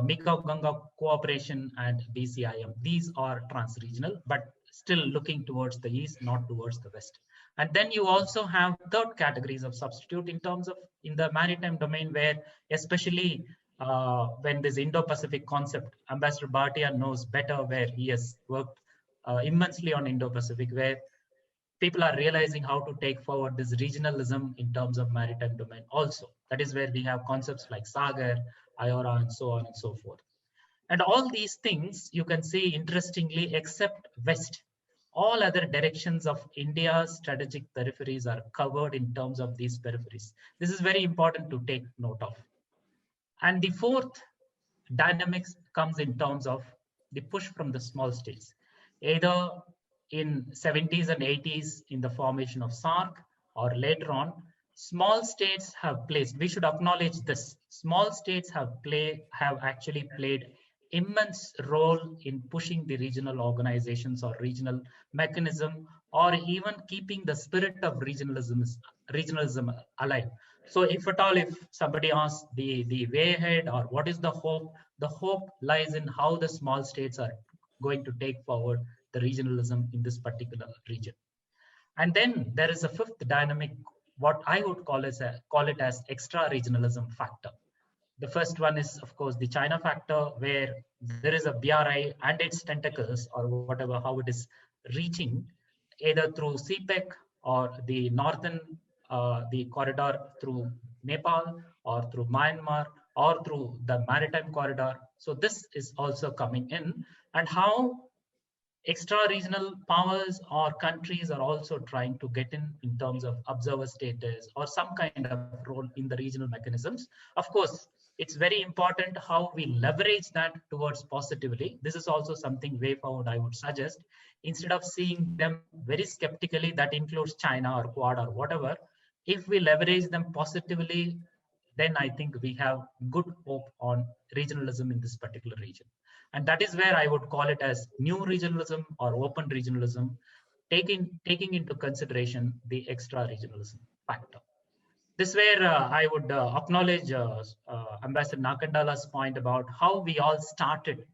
Mekong-Ganga cooperation, and BCIM. These are trans-regional, but still looking towards the east, not towards the west. And then you also have third categories of substitute in terms of in the maritime domain, where especially when this Indo-Pacific concept, Ambassador Bhatia knows better, where he has worked immensely on Indo-Pacific, where people are realizing how to take forward this regionalism in terms of maritime domain also. That is where we have concepts like Sagar, IORA, and so on and so forth. And all these things you can see, interestingly, except West, all other directions of India's strategic peripheries are covered in terms of these peripheries. This is very important to take note of. And the fourth dynamics comes in terms of the push from the small states, either in 70s and 80s in the formation of SARC, or later on, small states have placed, we should acknowledge this, small states have actually played immense role in pushing the regional organizations or regional mechanism, or even keeping the spirit of regionalism alive. So if at all, if somebody asks the way ahead or what is the hope lies in how the small states are going to take forward the regionalism in this particular region. And then there is a fifth dynamic, what I would call it as extra regionalism factor. The first one is, of course, the China factor, where there is a BRI and its tentacles, or whatever, how it is reaching, either through CPEC or the northern, the corridor through Nepal, or through Myanmar, or through the maritime corridor. So this is also coming in, and how extra-regional powers or countries are also trying to get in terms of observer status or some kind of role in the regional mechanisms. Of course, it's very important how we leverage that towards positively. This is also something way forward I would suggest. Instead of seeing them very skeptically, that includes China or Quad or whatever, if we leverage them positively, then I think we have good hope on regionalism in this particular region. And that is where I would call it as new regionalism or open regionalism, taking into consideration the extra regionalism factor. This is where I would acknowledge Ambassador Nakandala's point about how we all started.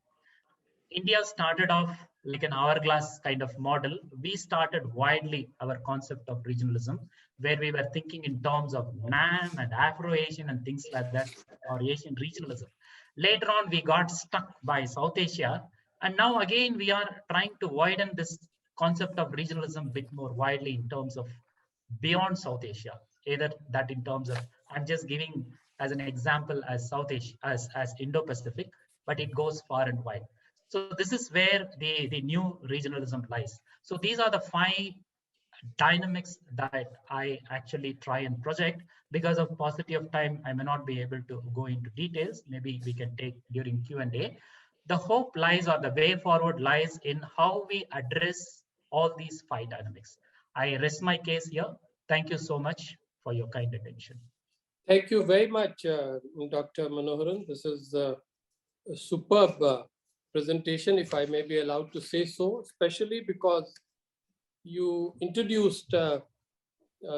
India started off like an hourglass kind of model. We started widely our concept of regionalism, where we were thinking in terms of NAM and Afro-Asian and things like that, or Asian regionalism. Later on, we got stuck by South Asia. And now again, we are trying to widen this concept of regionalism a bit more widely in terms of beyond South Asia, either that in terms of, I'm just giving as an example as South Asia, as Indo-Pacific, but it goes far and wide. So this is where the new regionalism lies. So these are the 5 dynamics that I actually try and project. Because of paucity of time, I may not be able to go into details. Maybe we can take during Q&A. The hope lies, or the way forward lies, in how we address all these 5 dynamics. I rest my case here. Thank you so much for your kind attention. Thank you very much, Dr. Manoharan. This is a superb presentation, if I may be allowed to say so, especially because you introduced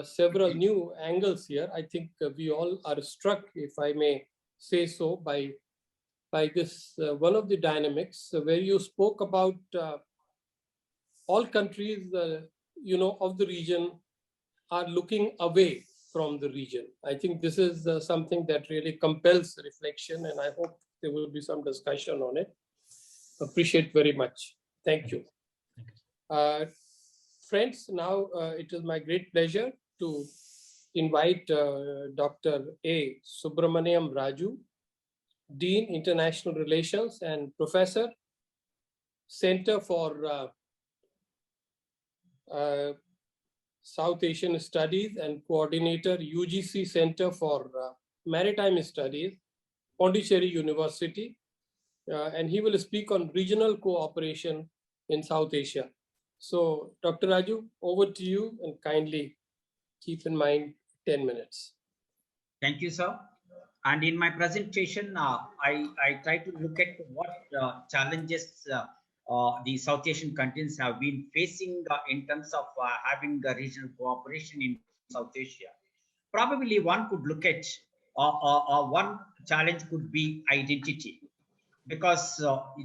several new angles here. I think we all are struck, if I may say so, by this one of the dynamics where you spoke about all countries, of the region are looking away from the region. I think this is something that really compels reflection, and I hope there will be some discussion on it. Appreciate very much. Thank you. Friends, now it is my great pleasure to invite Dr. A. Subramaniam Raju, Dean, International Relations and Professor, Center for South Asian Studies and Coordinator, UGC Center for Maritime Studies, Pondicherry University. And he will speak on regional cooperation in South Asia. So, Dr. Raju, over to you, and kindly keep in mind 10 minutes. Thank you, sir. And in my presentation, I try to look at what challenges the South Asian countries have been facing in terms of having regional cooperation in South Asia. Probably one could look at, one challenge could be identity, because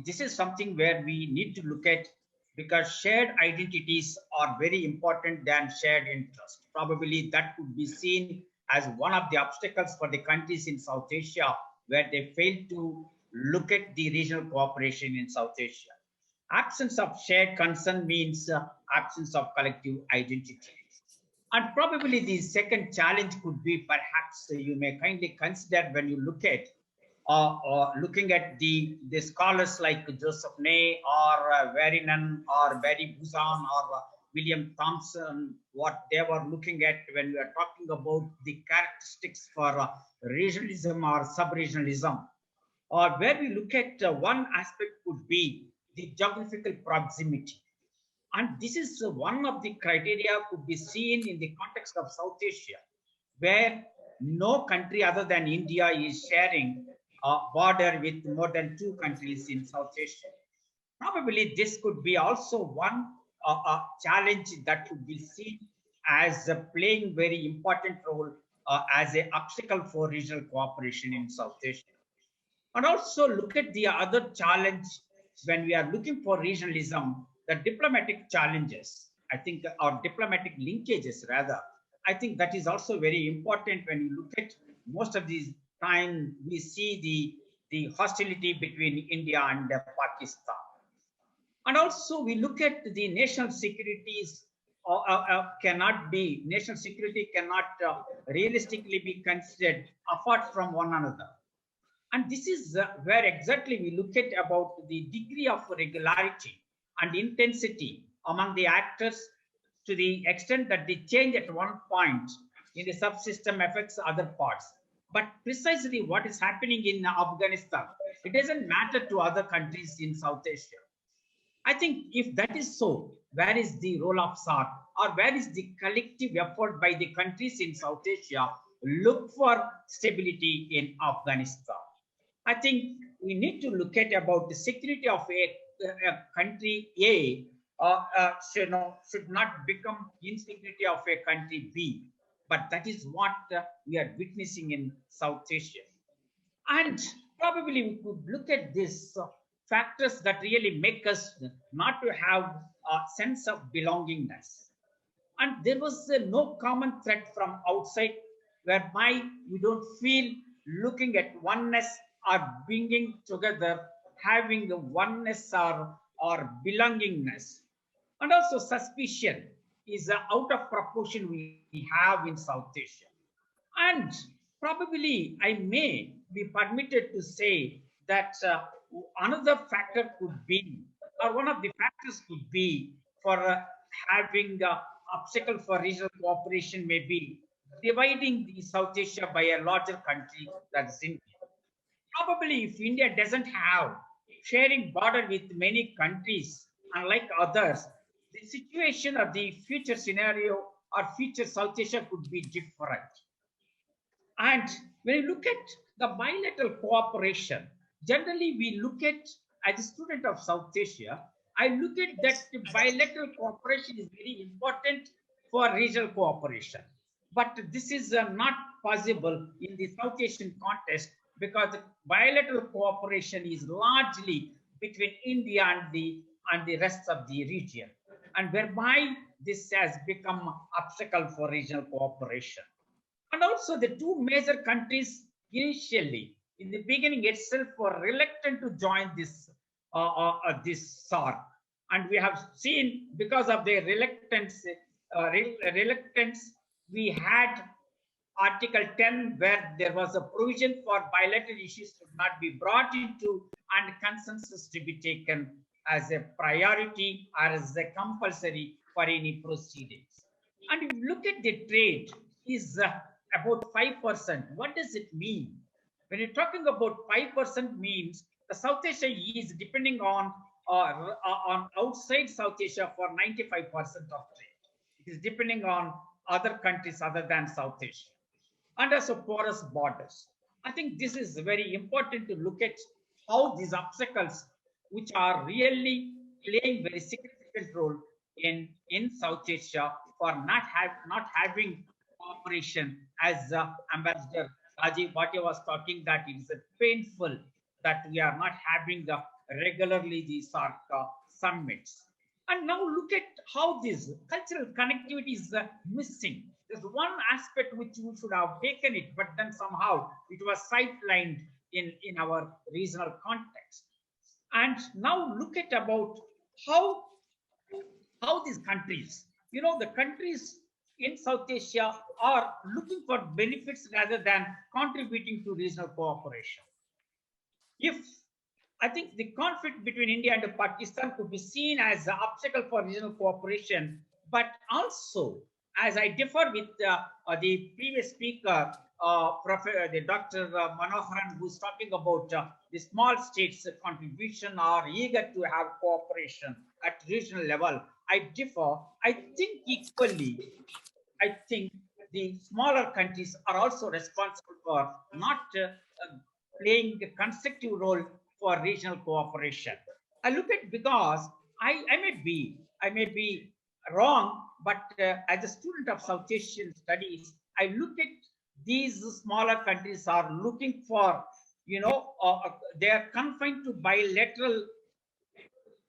this is something where we need to look at, because shared identities are very important than shared interest. Probably that could be seen as one of the obstacles for the countries in South Asia, where they fail to look at the regional cooperation in South Asia. Absence of shared concern means absence of collective identity. And probably the second challenge could be, perhaps you may kindly consider when you look at looking at the scholars like Joseph Ney or Varinan or Barry Buzan or William Thompson, what they were looking at when we are talking about the characteristics for regionalism or sub-regionalism. Or where we look at one aspect could be the geographical proximity. And this is one of the criteria could be seen in the context of South Asia, where no country other than India is sharing a border with more than 2 countries in South Asia. Probably this could be also one challenge that could be seen as playing very important role as an obstacle for regional cooperation in South Asia. And also look at the other challenge when we are looking for regionalism, the diplomatic challenges, I think, or diplomatic linkages rather. I think that is also very important when you look at most of these time we see the hostility between India and Pakistan. And also we look at the national securities national security cannot realistically be considered apart from one another. And this is where exactly we look at about the degree of regularity and intensity among the actors, to the extent that the change at one point in the subsystem affects other parts. But precisely what is happening in Afghanistan, it doesn't matter to other countries in South Asia. I think if that is so, where is the role of SAARC, or where is the collective effort by the countries in South Asia look for stability in Afghanistan? I think we need to look at about the security of a country A should not become insecurity of a country B. But that is what we are witnessing in South Asia. And probably we could look at these factors that really make us not to have a sense of belongingness. And there was no common threat from outside whereby we don't feel looking at oneness or bringing together, having a oneness or belongingness. And also suspicion is out of proportion we have in South Asia. And probably I may be permitted to say that another factor could be, or one of the factors could be for having obstacle for regional cooperation may be dividing the South Asia by a larger country, that's India. Probably if India doesn't have sharing border with many countries, unlike others, the situation of the future scenario or future South Asia could be different. And when you look at the bilateral cooperation, generally we look at, as a student of South Asia, I look at that the bilateral cooperation is very important for regional cooperation. But this is not possible in the South Asian context because bilateral cooperation is largely between India and the rest of the region, and whereby this has become an obstacle for regional cooperation. And also the two major countries initially, in the beginning itself, were reluctant to join this SAARC. And we have seen because of their reluctance, we had Article 10, where there was a provision for bilateral issues to not be brought into and consensus to be taken as a priority or as a compulsory for any proceedings. And if you look at the trade is about 5%. What does it mean? When you're talking about 5% means the South Asia is depending on outside South Asia for 95% of trade. It is depending on other countries other than South Asia. And also porous borders. I think this is very important to look at how these obstacles, which are really playing very significant role in South Asia for not having cooperation, as Ambassador Rajiv Bhatia was talking, that it is painful that we are not having regularly these SAARC summits. And now look at how this cultural connectivity is missing. There's one aspect which we should have taken it, but then somehow it was sidelined in our regional context. And now look at about how these countries, the countries in South Asia are looking for benefits rather than contributing to regional cooperation. I think the conflict between India and Pakistan could be seen as an obstacle for regional cooperation, but also, as I differ with the previous speaker, the Dr. Manoharan, who's talking about the small states' contribution are eager to have cooperation at regional level. I differ. I think equally, I think the smaller countries are also responsible for not playing a constructive role for regional cooperation. I look at because I may be wrong, but as a student of South Asian studies, I look at these smaller countries are looking for, they are confined to bilateral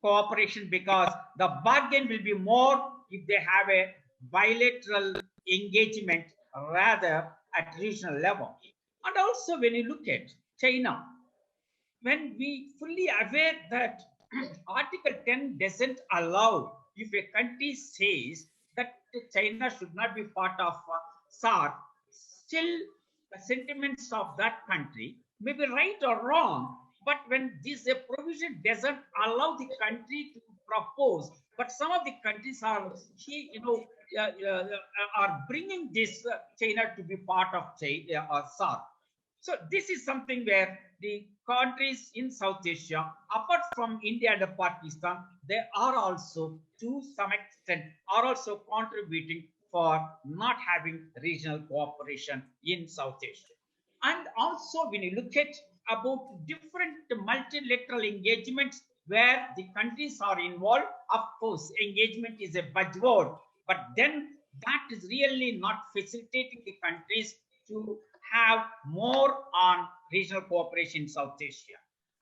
cooperation because the bargain will be more if they have a bilateral engagement rather at regional level. And also when you look at China, when we fully aware that Article 10 doesn't allow, if a country says that China should not be part of SAARC, still the sentiments of that country may be right or wrong, but when this provision doesn't allow the country to propose, but some of the countries are, are bringing this China to be part of SAARC. So this is something where the countries in South Asia, apart from India and Pakistan, they are also, to some extent, are also contributing for not having regional cooperation in South Asia. And also, when you look at about different multilateral engagements where the countries are involved, of course, engagement is a buzzword, but then that is really not facilitating the countries to have more on regional cooperation in South Asia.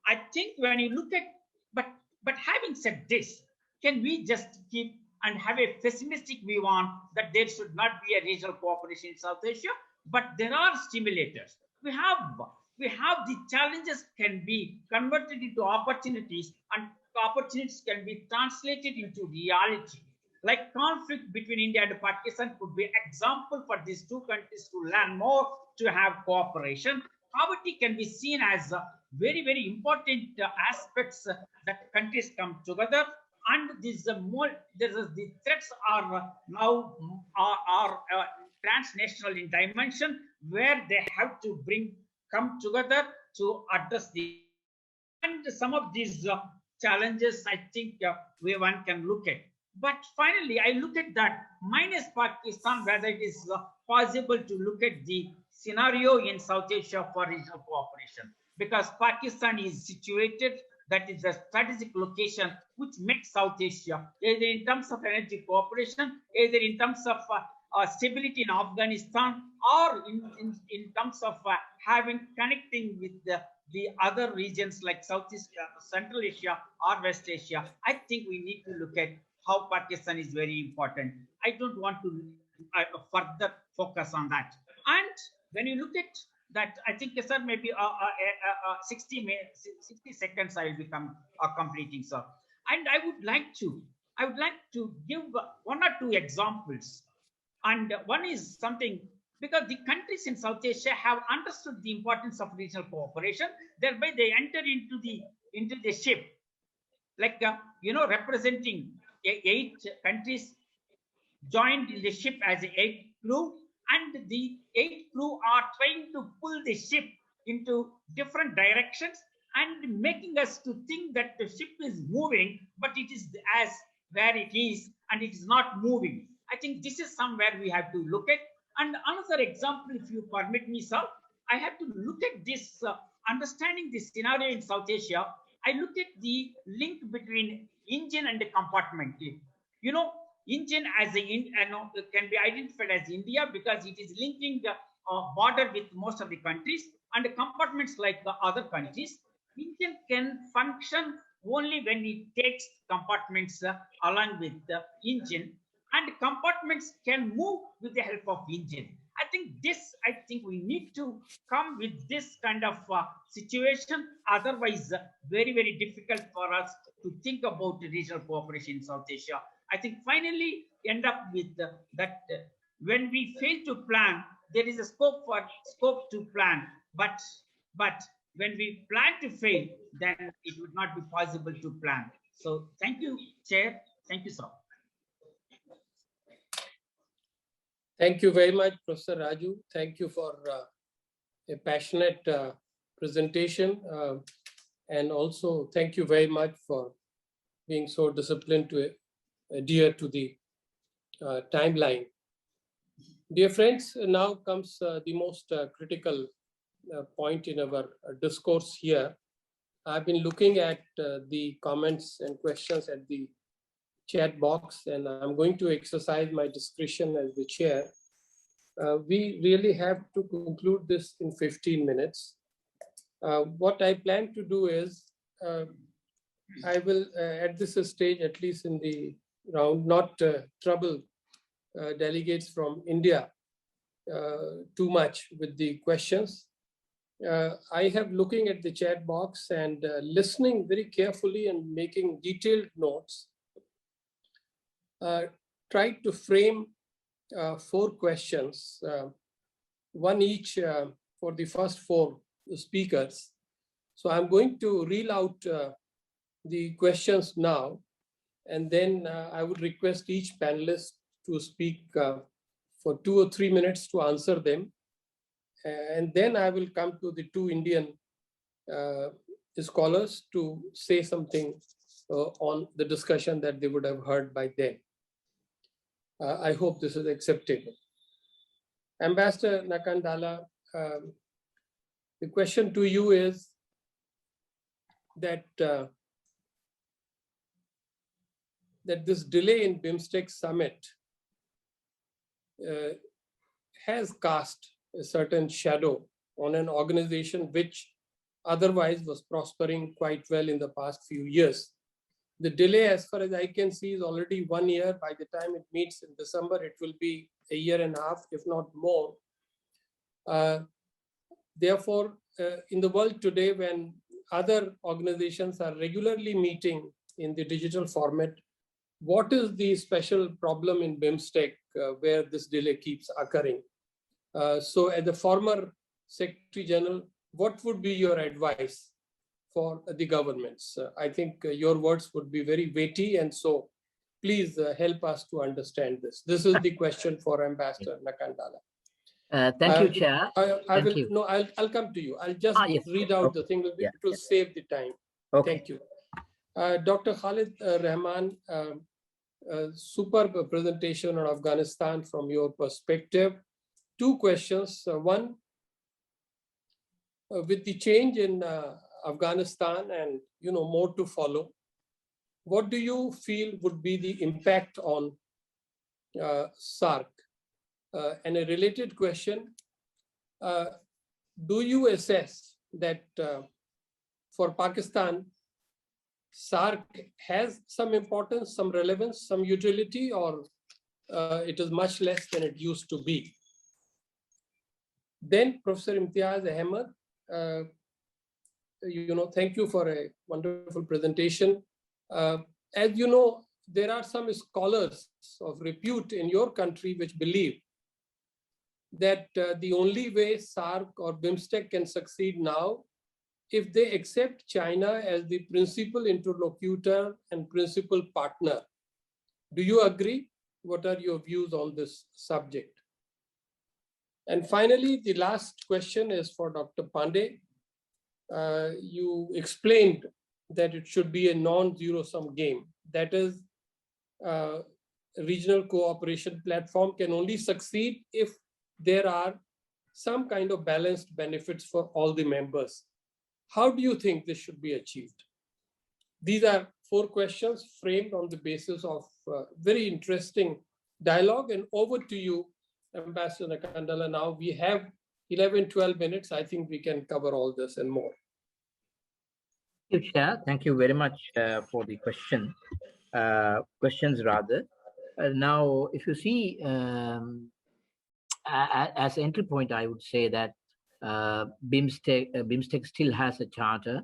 I think when you look at, but having said this, can we just keep and have a pessimistic view on that there should not be a regional cooperation in South Asia? But there are stimulators. We have the challenges can be converted into opportunities, and opportunities can be translated into reality. Like conflict between India and Pakistan could be example for these two countries to learn more, to have cooperation. Poverty can be seen as very, very important aspects that countries come together. And this the threats are now transnational in dimension, where they have to come together to address the, and some of these challenges I think one can look at. But finally, I look at that minus Pakistan, whether it is possible to look at the scenario in South Asia for regional cooperation, because Pakistan is situated, that is a strategic location which makes South Asia, either in terms of energy cooperation, either in terms of stability in Afghanistan, or in terms of connecting with the other regions like Southeast Central Asia or West Asia. I think we need to look at how Pakistan is very important. I don't want to further focus on that. And when you look at that, I think, sir, maybe 60 seconds I will become completing, sir. And I would like to give one or two examples. And one is something, because the countries in South Asia have understood the importance of regional cooperation, thereby they enter into the ship, like representing 8 countries joined in the ship as 8 crew, and the 8 crew are trying to pull the ship into different directions and making us to think that the ship is moving, but it is as where it is and it is not moving. I think this is somewhere we have to look at. And another example, if you permit me, sir, I have to look at this, understanding this scenario in South Asia. I look at the link between engine and the compartment. Engine as can be identified as India because it is linking the border with most of the countries, and the compartments like the other countries. Engine can function only when it takes compartments along with the engine, and compartments can move with the help of engine. I think we need to come with this kind of situation. Otherwise, very, very difficult for us to think about regional cooperation in South Asia. I think finally end up with that when we fail to plan, there is a scope to plan. But when we plan to fail, then it would not be possible to plan. So thank you, Chair. Thank you, sir. Thank you very much, Professor Raju. Thank you for a passionate presentation. And also thank you very much for being so disciplined to adhere to the timeline. Dear friends, now comes the most critical point in our discourse here. I've been looking at the comments and questions at the chat box, and I'm going to exercise my discretion as the chair. We really have to conclude this in 15 minutes. What I plan to do is, I will, at this stage, at least in the round, not trouble delegates from India too much with the questions. I have looking at the chat box and listening very carefully and making detailed notes. Tried to frame 4 questions, one each for the first 4 speakers. So I'm going to reel out the questions now, and then I would request each panelist to speak for 2 or 3 minutes to answer them. And then I will come to the two Indian scholars to say something on the discussion that they would have heard by them. I hope this is acceptable. Ambassador Nakandala, the question to you is that that this delay in BIMSTEC summit has cast a certain shadow on an organization which otherwise was prospering quite well in the past few years. The delay, as far as I can see, is already 1 year. By the time it meets in December, it will be a year and a half, if not more. Therefore, in the world today, when other organizations are regularly meeting in the digital format, what is the special problem in BIMSTEC where this delay keeps occurring? So as the former Secretary General, what would be your advice for the governments? I think your words would be very weighty, and so please help us to understand this. This is the question for Ambassador Nakandala. Thank you, Chair. I'll come to you. I'll just read out the thing. It will save the time. Okay. Thank you. Dr. Khalid Rahman, superb presentation on Afghanistan from your perspective. Two questions. One, with the change in Afghanistan and more to follow, what do you feel would be the impact on SAARC? And a related question, do you assess that for Pakistan, SAARC has some importance, some relevance, some utility, or it is much less than it used to be? Then Professor Imtiaz Ahmed, thank you for a wonderful presentation. As you know, there are some scholars of repute in your country which believe that the only way SAARC or BIMSTEC can succeed now if they accept China as the principal interlocutor and principal partner. Do you agree? What are your views on this subject? And finally, the last question is for Dr. Pandey. You explained that it should be a non-zero-sum game. That is, regional cooperation platform can only succeed if there are some kind of balanced benefits for all the members. How do you think this should be achieved? These are 4 questions framed on the basis of very interesting dialogue. And over to you, Ambassador Nakandala. Now we have 11, 12 minutes. I think we can cover all this and more. Thank you, Chair. Thank you very much for the questions rather. Now, if you see, as entry point, I would say that BIMSTEC still has a charter.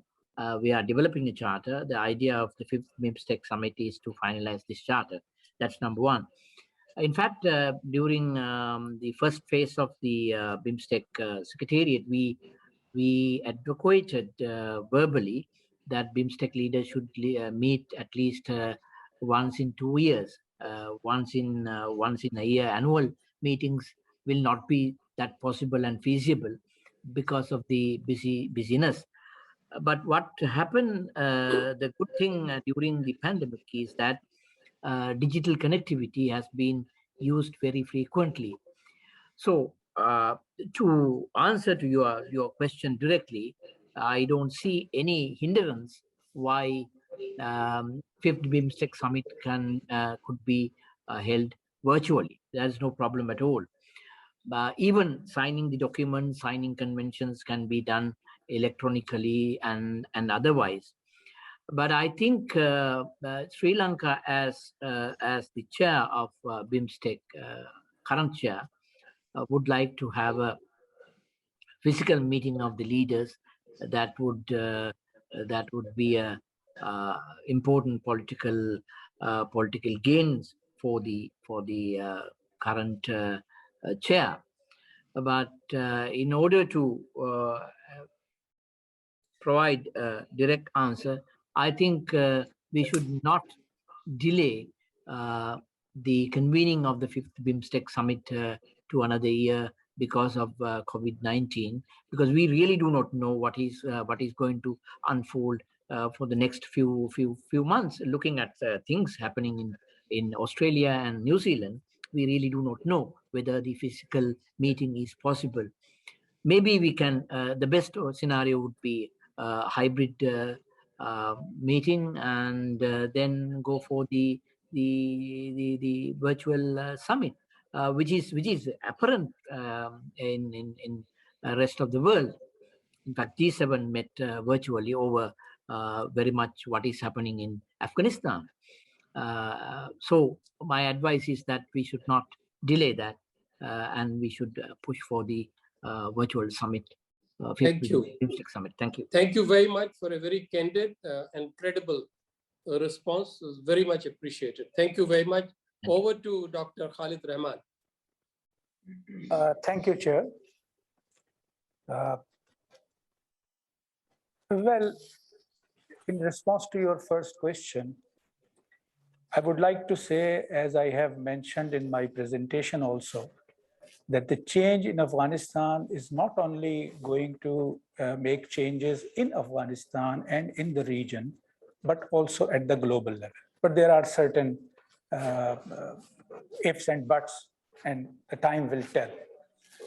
We are developing a charter. The idea of the 5th BIMSTEC summit is to finalize this charter. That's number one. In fact, during the first phase of the BIMSTEC Secretariat, we advocated verbally that BIMSTEC leaders should meet at least once in 2 years. Once in a year annual meetings will not be that possible and feasible because of the busyness. But what happened, the good thing during the pandemic is that digital connectivity has been used very frequently. So to answer to your question directly, I don't see any hindrance why 5th BIMSTEC summit could be held virtually. There's no problem at all. Even signing the documents, signing conventions can be done electronically and otherwise. But I think Sri Lanka, as the chair of BIMSTEC, current chair, would like to have a physical meeting of the leaders. That would be a important political gains for the current chair. But in order to provide a direct answer, I think we should not delay the convening of the 5th BIMSTEC summit to another year because of COVID-19, because we really do not know what is going to unfold for the next few months. Looking at things happening in Australia and New Zealand, we really do not know whether the physical meeting is possible. Maybe we can. The best scenario would be a hybrid meeting, and then go for the virtual summit, which is apparent in rest of the world. In fact, G7 met virtually over very much what is happening in Afghanistan. So my advice is that we should not delay that, and we should push for the virtual summit. Thank you. BIMSTEC summit. Thank you. Thank you very much for a very candid and credible response. It was very much appreciated. Thank you very much. Over to Dr. Khalid Rahman. Thank you, Chair. Well, in response to your first question, I would like to say, as I have mentioned in my presentation also, that the change in Afghanistan is not only going to make changes in Afghanistan and in the region, but also at the global level. But there are certain ifs and buts, and the time will tell.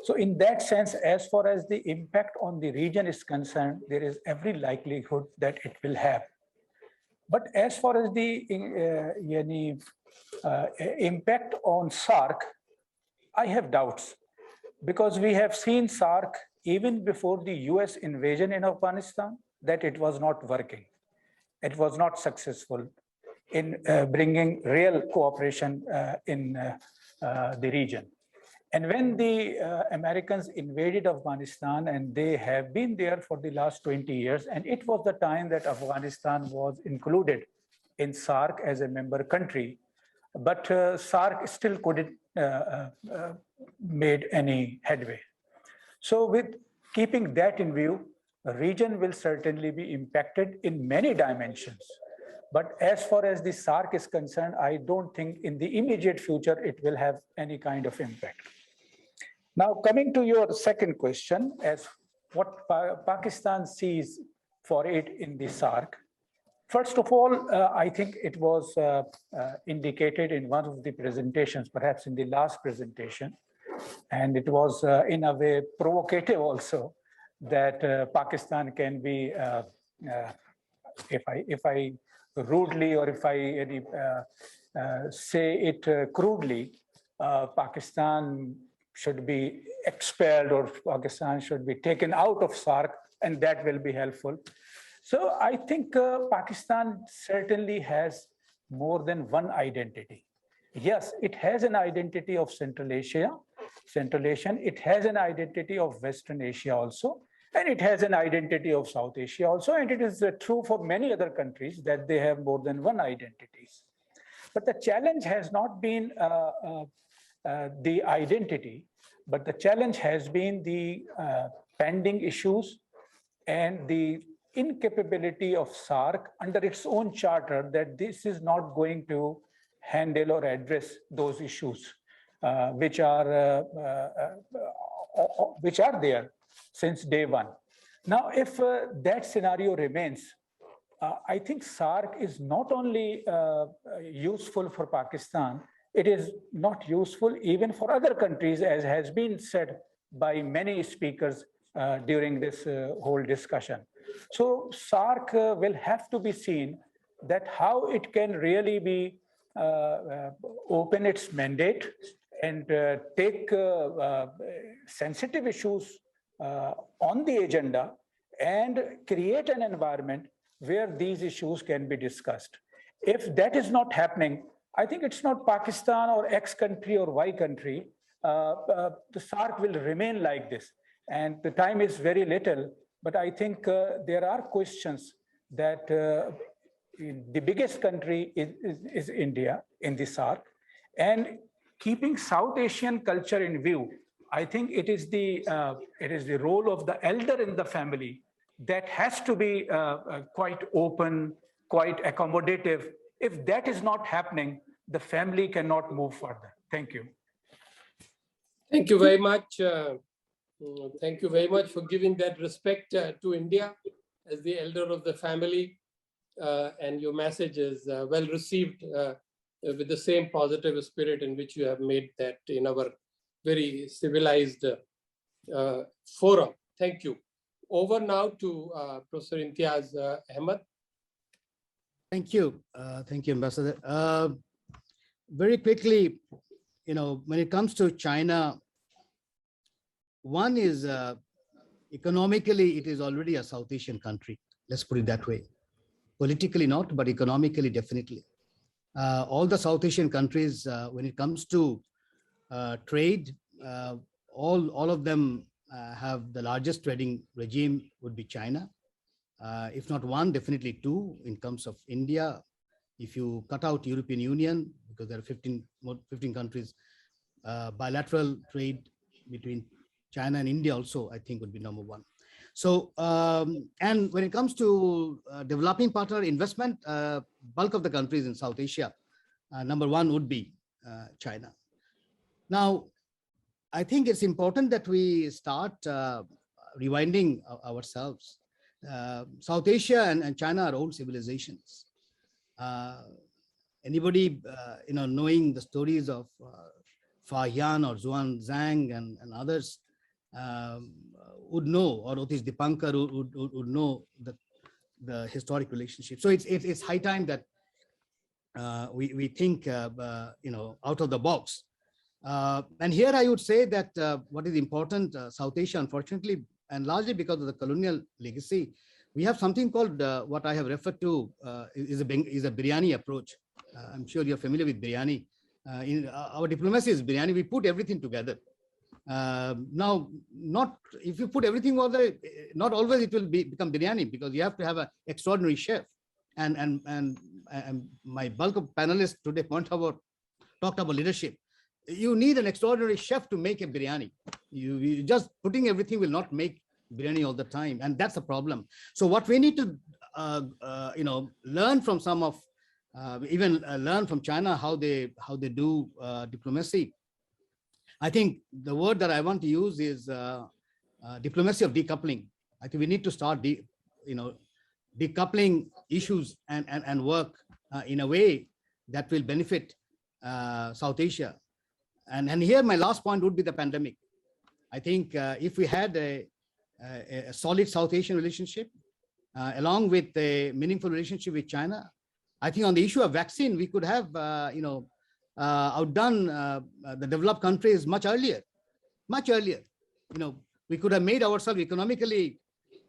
So in that sense, as far as the impact on the region is concerned, there is every likelihood that it will have. But as far as the impact on SAARC, I have doubts, because we have seen SAARC even before the US invasion in Afghanistan, that it was not working. It was not successful in bringing real cooperation in the region. And when the Americans invaded Afghanistan, and they have been there for the last 20 years, and it was the time that Afghanistan was included in SAARC as a member country, but SAARC still couldn't made any headway. So with keeping that in view, the region will certainly be impacted in many dimensions. But as far as the SAARC is concerned, I don't think in the immediate future it will have any kind of impact. Now, coming to your second question, as what Pakistan sees for it in the SAARC. First of all, I think it was indicated in one of the presentations, perhaps in the last presentation, and it was in a way provocative also, that Pakistan can be, if I rudely or if I say it crudely, Pakistan should be expelled, or Pakistan should be taken out of SAARC, and that will be helpful. So I think Pakistan certainly has more than one identity. Yes, it has an identity of Central Asia, Central Asian. It has an identity of Western Asia also, and it has an identity of South Asia also. And it is true for many other countries that they have more than one identities. But the challenge has not been the identity, but the challenge has been the pending issues and the incapability of SAARC under its own charter, that this is not going to handle or address those issues which are there since day one. Now, if that scenario remains, I think SAARC is not only useful for Pakistan, it is not useful even for other countries, as has been said by many speakers during this whole discussion. So SAARC will have to be seen that how it can really be open its mandate and take sensitive issues on the agenda and create an environment where these issues can be discussed. If that is not happening, I think it's not Pakistan or X country or Y country. The SAARC will remain like this. And the time is very little, but I think there are questions that the biggest country is India in the SAARC. And keeping South Asian culture in view, I think it is the role of the elder in the family that has to be quite open, quite accommodative. If that is not happening, the family cannot move further. Thank you. Thank you very much. Thank you very much for giving that respect to India as the elder of the family. And your message is well received with the same positive spirit in which you have made that in our very civilized forum. Thank you. Over now to Professor Imtiaz Ahmed. Thank you. Thank you, Ambassador. Very quickly, when it comes to China, one is economically, it is already a South Asian country. Let's put it that way. Politically not, but economically, definitely. All the South Asian countries, when it comes to trade, all of them have the largest trading regime would be China. If not one, definitely two in terms of India. If you cut out European Union, because there are 15 countries, bilateral trade between China and India also, I think, would be number one. So, and when it comes to developing partner investment, bulk of the countries in South Asia, number one would be China. Now, I think it's important that we start rewinding ourselves. South Asia and China are old civilizations. Anybody, knowing the stories of Fa Yan or Zhuan Zhang and others would know, or Otis Dipankar would know the historic relationship. So it's high time that we think, out of the box. And here I would say that what is important, South Asia, unfortunately, and largely because of the colonial legacy, we have something called what I have referred to is a biryani approach. I'm sure you're familiar with biryani. In our diplomacy is biryani. We put everything together. Now, if you put everything together, not always it will become biryani, because you have to have an extraordinary chef. And my bulk of panelists today talked about leadership. You need an extraordinary chef to make a biryani. You just putting everything will not make biryani all the time, and that's a problem. So what we need to learn from some of learn from China how they do diplomacy. I think the word that I want to use is diplomacy of decoupling. I think we need to start decoupling issues and work in a way that will benefit South Asia. And here my last point would be the pandemic. I think if we had a solid South Asian relationship, along with a meaningful relationship with China, I think on the issue of vaccine, we could have, outdone the developed countries much earlier. We could have made ourselves economically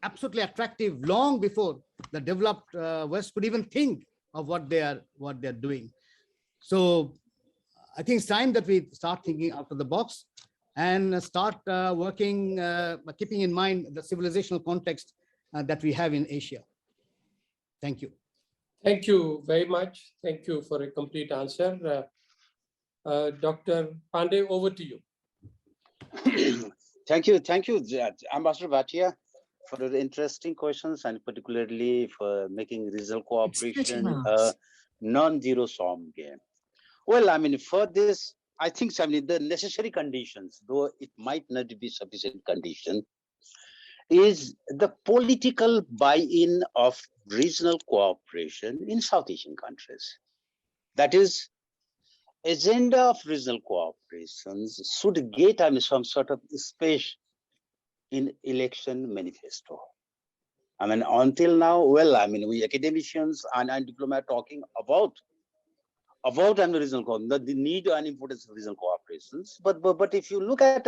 absolutely attractive long before the developed West could even think of what they're doing. So I think it's time that we start thinking out of the box and start working, keeping in mind the civilizational context that we have in Asia. Thank you. Thank you very much. Thank you for a complete answer. Dr. Pandey, over to you. Thank you, Ambassador Bhatia, for the interesting questions, and particularly for making regional cooperation a non-zero sum game. Well, I mean, for this, I think the necessary conditions, though it might not be sufficient condition, is the political buy-in of regional cooperation in South Asian countries. That is, agenda of regional cooperations should get some sort of space in election manifesto. I mean, until now, well, I mean, we academicians and diplomats talking about regional cooperation, the need and importance of regional cooperations. But if you look at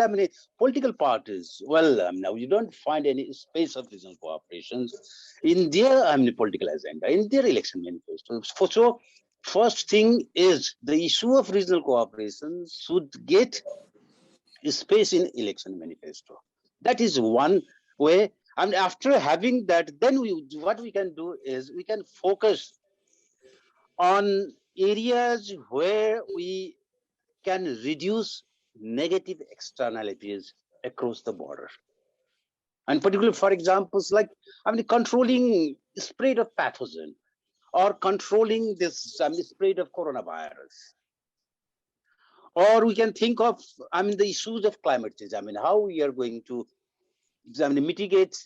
political parties, well, now you don't find any space of regional cooperations in their political agenda, in their election manifestos. So first thing is the issue of regional cooperation should get space in election manifesto. That is one way. And after having that, then what we can do is we can focus on areas where we can reduce negative externalities across the border. And particularly, for examples like controlling spread of pathogen, or controlling this spread of coronavirus, Or we can think of, the issues of climate change. How we are going to mitigate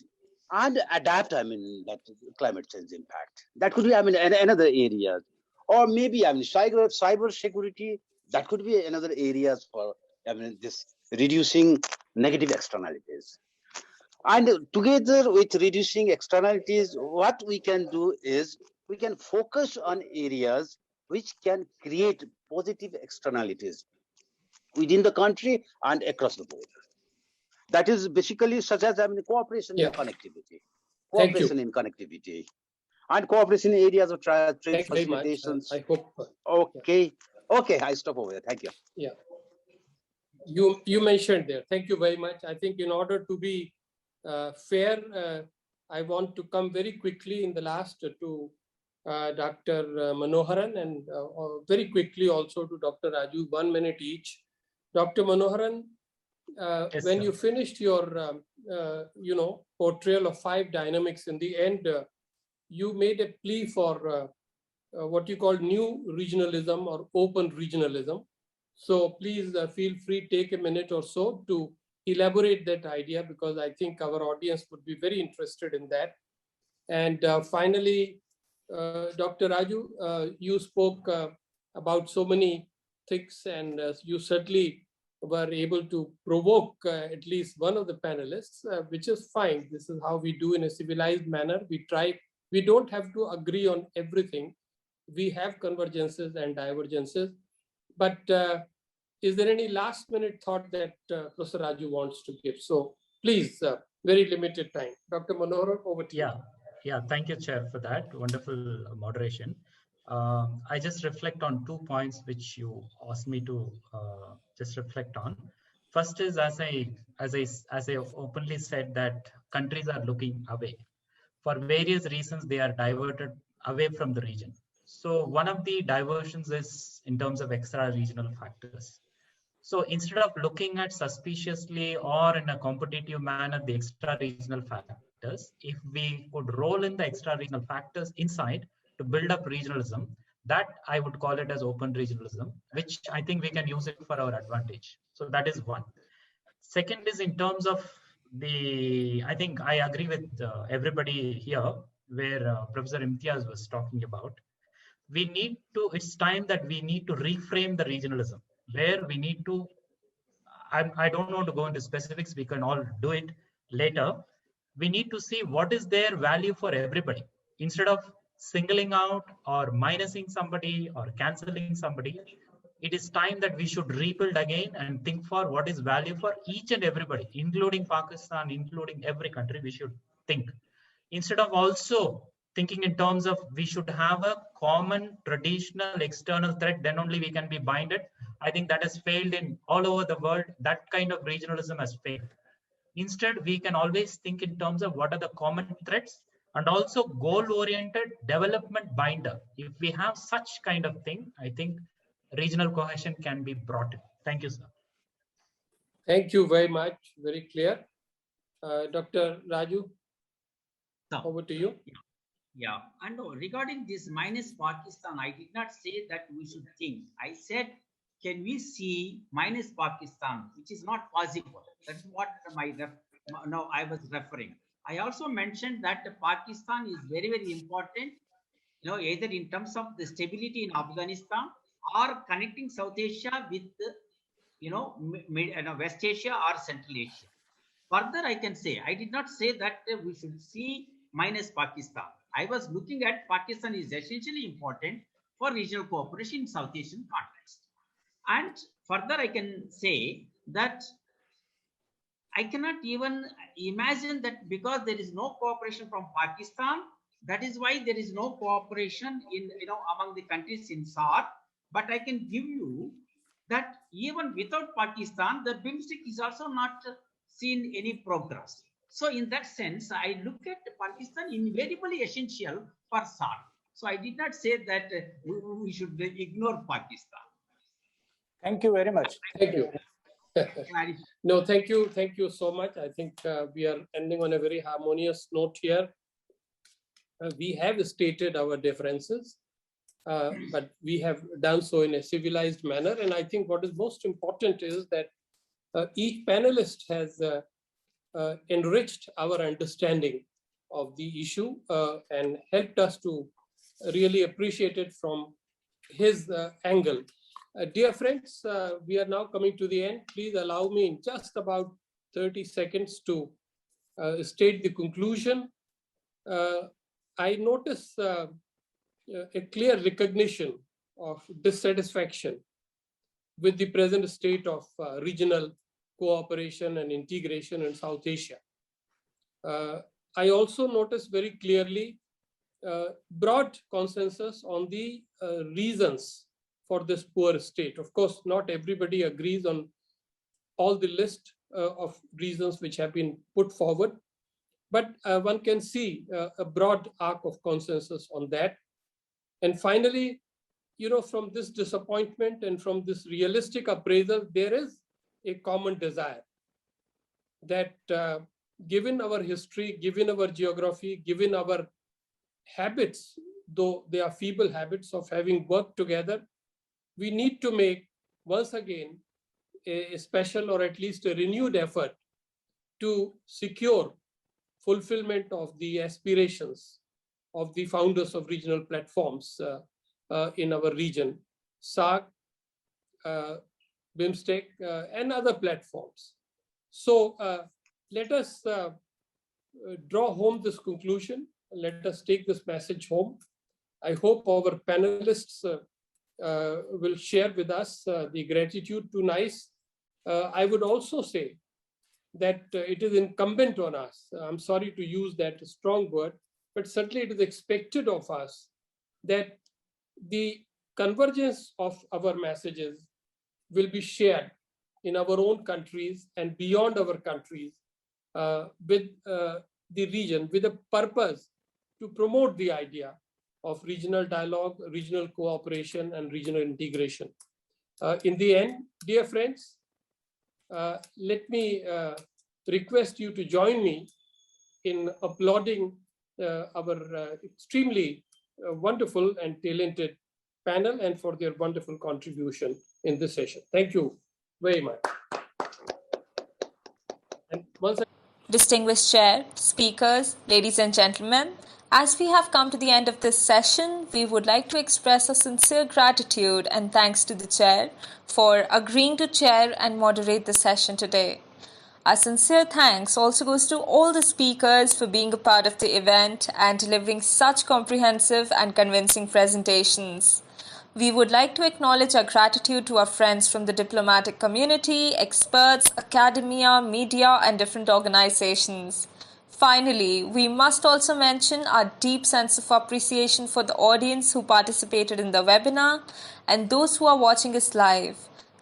and adapt, that climate change impact. That could be, another area. Or maybe, cyber security, that could be another areas for, this reducing negative externalities. And together with reducing externalities, what we can do is we can focus on areas which can create positive externalities within the country and across the board. That is basically such as cooperation in connectivity. Cooperation in connectivity. And cooperation in areas of trade facilitations. I hope. Okay. Okay, I stop over there. Thank you. Yeah. You mentioned there. Thank you very much. I think in order to be fair, I want to come very quickly in the last to Dr. Manoharan and very quickly also to Dr. Rajiv, 1 minute each. Dr. Manoharan, Yes, when sir. you finished your, portrayal of 5 dynamics in the end, you made a plea for what you call new regionalism or open regionalism. So please feel free, take a minute or so to elaborate that idea, because I think our audience would be very interested in that. And finally, Dr. Raju, you spoke about so many things, and you certainly were able to provoke at least one of the panelists, which is fine. This is how we do in a civilized manner. We try, we don't have to agree on everything. We have convergences and divergences. But is there any last minute thought that Professor Raju wants to give? So please, very limited time. Dr. Manoharan, over to you. Yeah, thank you, Chair, for that wonderful moderation. I just reflect on 2 points which you asked me to just reflect on. First is, as I openly said, that countries are looking away. For various reasons, they are diverted away from the region. So one of the diversions is in terms of extra-regional factors. So instead of looking at suspiciously or in a competitive manner the extra-regional factors, if we could roll in the extra-regional factors inside to build up regionalism, that I would call it as open regionalism, which I think we can use it for our advantage. So that is one. Second is in terms of I think I agree with everybody here where Professor Imtiaz was talking about. It's time that we need to reframe the regionalism, where we need to, I don't want to go into specifics, we can all do it later. We need to see what is their value for everybody. Instead of singling out or minusing somebody or canceling somebody, it is time that we should rebuild again and think for what is value for each and everybody, including Pakistan, including every country. We should think. Instead of also thinking in terms of we should have a common traditional external threat, then only we can be binded. I think that has failed in all over the world. That kind of regionalism has failed. Instead, we can always think in terms of what are the common threats and also goal-oriented development binder. If we have such kind of thing, I think regional cohesion can be brought in. Thank you, sir. Thank you very much. Very clear. Dr. Raju, over to you. Yeah, and regarding this minus Pakistan, I did not say that we should think. I said, can we see minus Pakistan, which is not possible. That's what I was referring. I also mentioned that Pakistan is very, very important, either in terms of the stability in Afghanistan or connecting South Asia with, West Asia or Central Asia. Further, I can say, I did not say that we should see minus Pakistan. I was looking at Pakistan is essentially important for regional cooperation in South Asian context. And further, I can say that I cannot even imagine that because there is no cooperation from Pakistan, that is why there is no cooperation in, among the countries in SAARC. But I can give you that even without Pakistan, the BIMSTEC is also not seen any progress. So in that sense, I look at Pakistan invariably essential for SAARC. So I did not say that we should ignore Pakistan. Thank you very much. Thank you. No, thank you. Thank you so much. I think we are ending on a very harmonious note here. We have stated our differences. but we have done so in a civilized manner. And I think what is most important is that each panelist has enriched our understanding of the issue and helped us to really appreciate it from his angle. Dear friends, we are now coming to the end. Please allow me in just about 30 seconds to state the conclusion. I notice a clear recognition of dissatisfaction with the present state of regional cooperation and integration in South Asia. I also notice very clearly broad consensus on the reasons for this poor state. Of course, not everybody agrees on all the list of reasons which have been put forward, but one can see a broad arc of consensus on that. And finally, from this disappointment and from this realistic appraisal, there is a common desire that given our history, given our geography, given our habits, though they are feeble habits of having worked together, we need to make, once again, a special or at least a renewed effort to secure fulfillment of the aspirations of the founders of regional platforms in our region, SAARC, BIMSTEC, and other platforms. So let us draw home this conclusion. Let us take this message home. I hope our panelists will share with us the gratitude to NICE. I would also say that it is incumbent on us, I'm sorry to use that strong word, but certainly it is expected of us that the convergence of our messages will be shared in our own countries and beyond our countries with the region, with a purpose to promote the idea of regional dialogue, regional cooperation, and regional integration. In the end, dear friends, let me request you to join me in applauding our extremely wonderful and talented panel and for their wonderful contribution in this session. Thank you very much. And once Distinguished Chair, speakers, ladies and gentlemen, as we have come to the end of this session, we would like to express a sincere gratitude and thanks to the Chair for agreeing to chair and moderate the session today. Our sincere thanks also goes to all the speakers for being a part of the event and delivering such comprehensive and convincing presentations. We would like to acknowledge our gratitude to our friends from the diplomatic community, experts, academia, media, and different organizations. Finally, we must also mention our deep sense of appreciation for the audience who participated in the webinar and those who are watching us live.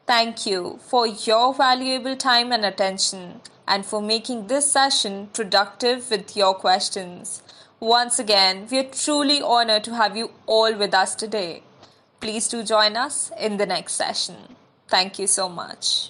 Thank you for your valuable time and attention and for making this session productive with your questions. Once again, we are truly honored to have you all with us today. Please do join us in the next session. Thank you so much.